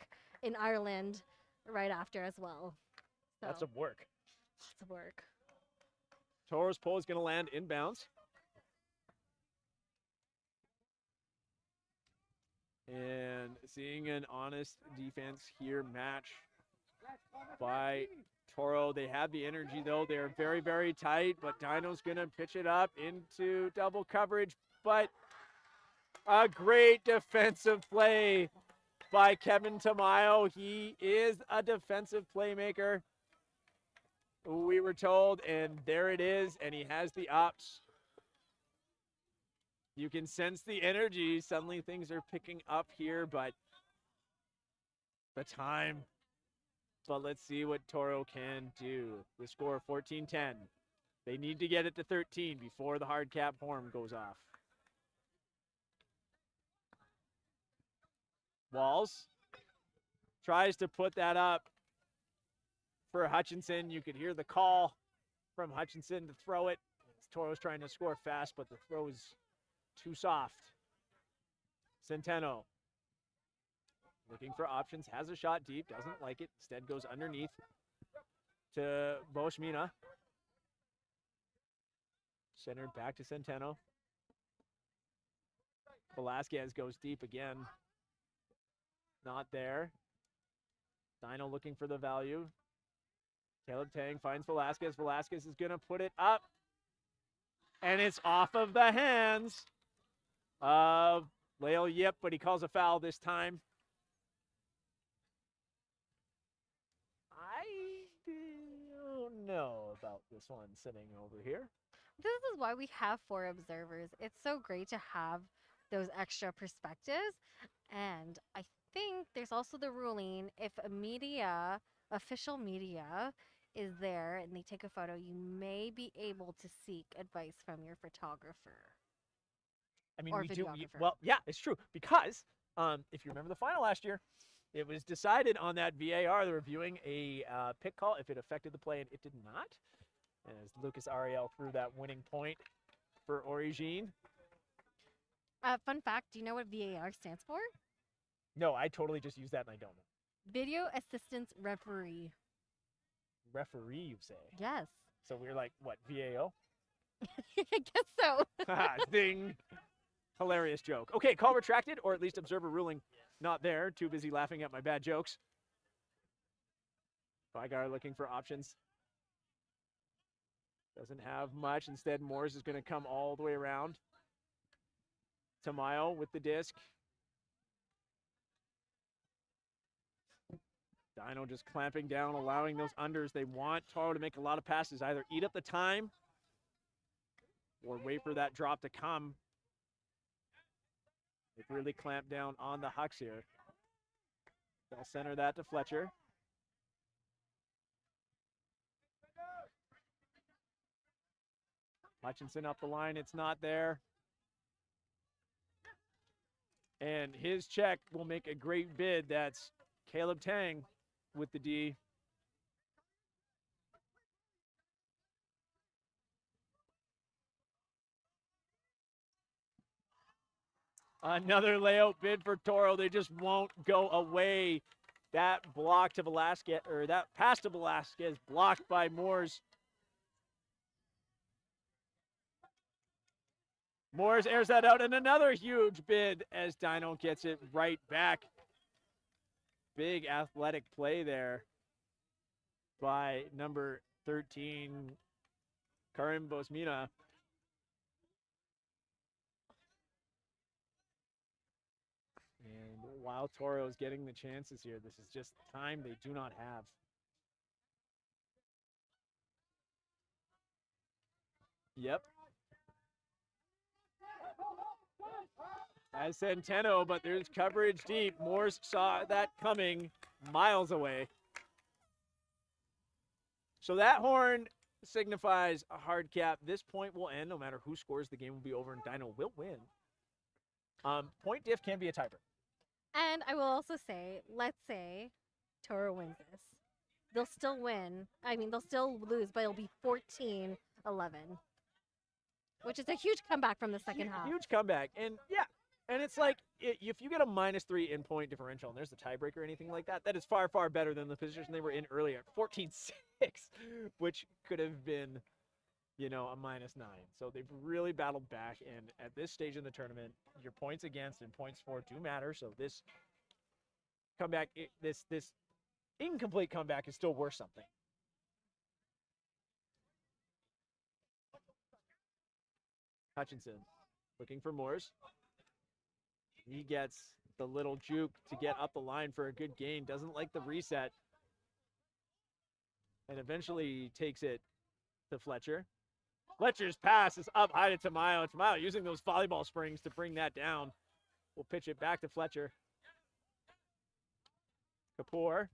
in Ireland right after as well. So, That's some work. lots of work. Toro's pull is going to land inbounds. And seeing an honest defense here match by Toro. They have the energy, though. They're very, very tight, but Dyno's going to pitch it up into double coverage. But a great defensive play by Kevin Tamayo. He is a defensive playmaker, we were told, and there it is, and he has the ops. You can sense the energy. Suddenly things are picking up here, but the time. But let's see what Toro can do. The score 14-10. They need to get it to 13 before the hard cap horn goes off. Walls tries to put that up for Hutchinson. You could hear the call from Hutchinson to throw it. Toro's trying to score fast, but the throw is too soft. Centeno looking for options, has a shot deep, doesn't like it, instead goes underneath to Boschmina. Centered back to Centeno. Velasquez goes deep again. Not there. Dyno looking for the value. Caleb Tang finds Velasquez. Velasquez is going to put it up. And it's off of the hands of Leo Yip, but he calls a foul this time. I don't know about this one sitting over here. This is why we have 4 observers. It's so great to have those extra perspectives. And I think there's also the ruling, if a media, official media, is there and they take a photo, you may be able to seek advice from your photographer. I mean, Or we do. videographer. Well, yeah, it's true. Because if you remember the final last year, it was decided on that VAR, the reviewing a pick call, if it affected the play, and it did not. As Lucas Ariel threw that winning point for Origine. Fun fact, do you know what VAR stands for? No, I totally just used that and I don't know. Video Assistance Referee. Referee, you say? Yes. So we're like, what, VAO? I guess so. Ding. Hilarious joke. Okay, call retracted, or at least observer ruling not there. Too busy laughing at my bad jokes. Vigar looking for options. Doesn't have much. Instead, Morris is going to come all the way around. Tamayo with the disc. Dyno just clamping down, allowing those unders. They want Toro to make a lot of passes, either eat up the time or wait for that drop to come. They've really clamped down on the Hucks here. They'll center that to Fletcher. Hutchinson up the line, it's not there. And his check will make a great bid. That's Caleb Tang with the D. Another layout bid for Toro. They just won't go away. That block to Velasquez, or that pass to Velasquez, blocked by Moores. Moores airs that out, and another huge bid as Dyno gets it right back. Big athletic play there by number 13, Karim Bosmina. And while Toro is getting the chances here, this is just time they do not have. Yep. As Centeno, but there's coverage deep. Morse saw that coming miles away. So that horn signifies a hard cap. This point will end no matter who scores. The game will be over and Dyno will win. Point diff can be a tiebreaker. And I will also say, let's say Toro wins this. They'll still win. I mean, they'll still lose, but it'll be 14-11. Which is a huge comeback from the second half. Huge comeback. And yeah, and it's like, if you get a -3 in point differential and there's a tiebreaker or anything like that, that is far, far better than the position they were in earlier at 14-6, which could have been, you know, a -9. So they've really battled back. And at this stage in the tournament, your points against and points for do matter. So this comeback, this incomplete comeback is still worth something. Hutchinson looking for Moores. He gets the little juke to get up the line for a good gain. Doesn't like the reset. And eventually takes it to Fletcher. Fletcher's pass is up high to Tamayo. Tamayo using those volleyball springs to bring that down. We'll pitch it back to Fletcher. Kapoor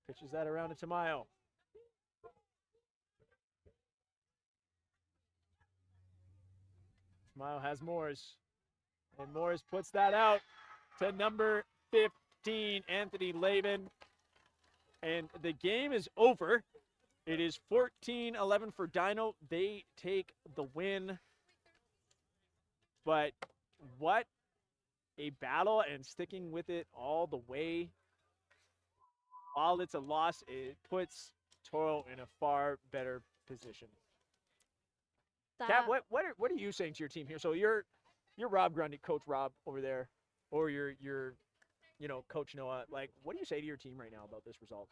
pitches that around to Tamayo. Tamayo has Moores. And Moores puts that out to number 15, Anthony Laban. And the game is over. It is 14-11 for Dyno. They take the win. But what a battle, and sticking with it all the way. While it's a loss, it puts Toro in a far better position. Kat, what are you saying to your team here? So you're Rob Grundy, Coach Rob over there, or you're Coach Noah. Like, what do you say to your team right now about this result?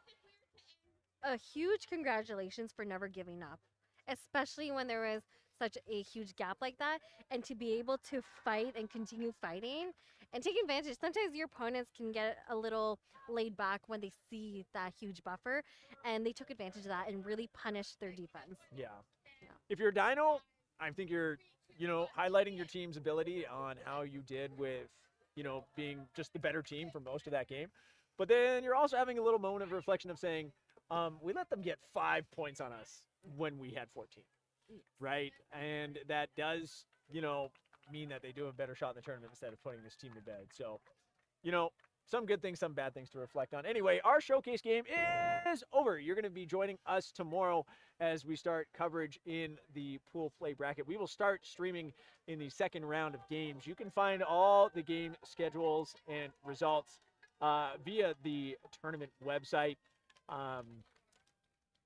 a huge congratulations for never giving up, especially when there was such a huge gap like that, and to be able to fight and continue fighting and take advantage. Sometimes your opponents can get a little laid back when they see that huge buffer, and they took advantage of that and really punished their defense. Yeah. Yeah. If you're Dyno, I think you're, highlighting your team's ability on how you did with, being just the better team for most of that game. But then you're also having a little moment of reflection of saying, we let them get 5 points on us when we had 14. Right? And that does, mean that they do have a better shot in the tournament instead of putting this team to bed. So, some good things, some bad things to reflect on. Anyway, our showcase game is over. You're going to be joining us tomorrow as we start coverage in the pool play bracket. We will start streaming in the second round of games. You can find all the game schedules and results via the tournament website.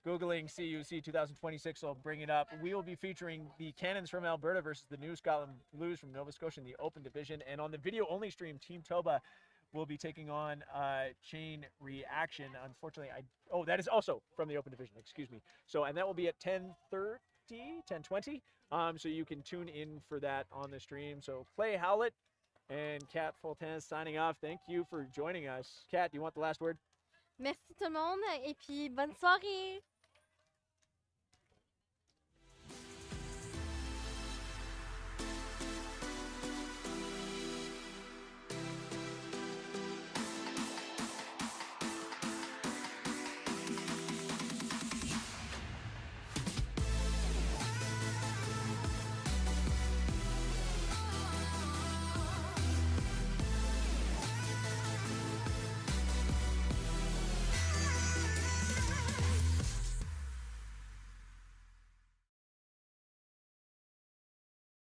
Googling CUC 2026 will bring it up. We will be featuring the Cannons from Alberta versus the New Scotland Blues from Nova Scotia in the Open Division. And on the video-only stream, Team Toba will be taking on Chain Reaction. Unfortunately, that is also from the Open Division, excuse me. So, and that will be at 10:30, 10:20. So you can tune in for that on the stream. So Clay Howlett and Kat Fulton signing off. Thank you for joining us. Kat, do you want the last word? Merci tout le monde et puis bonne soirée.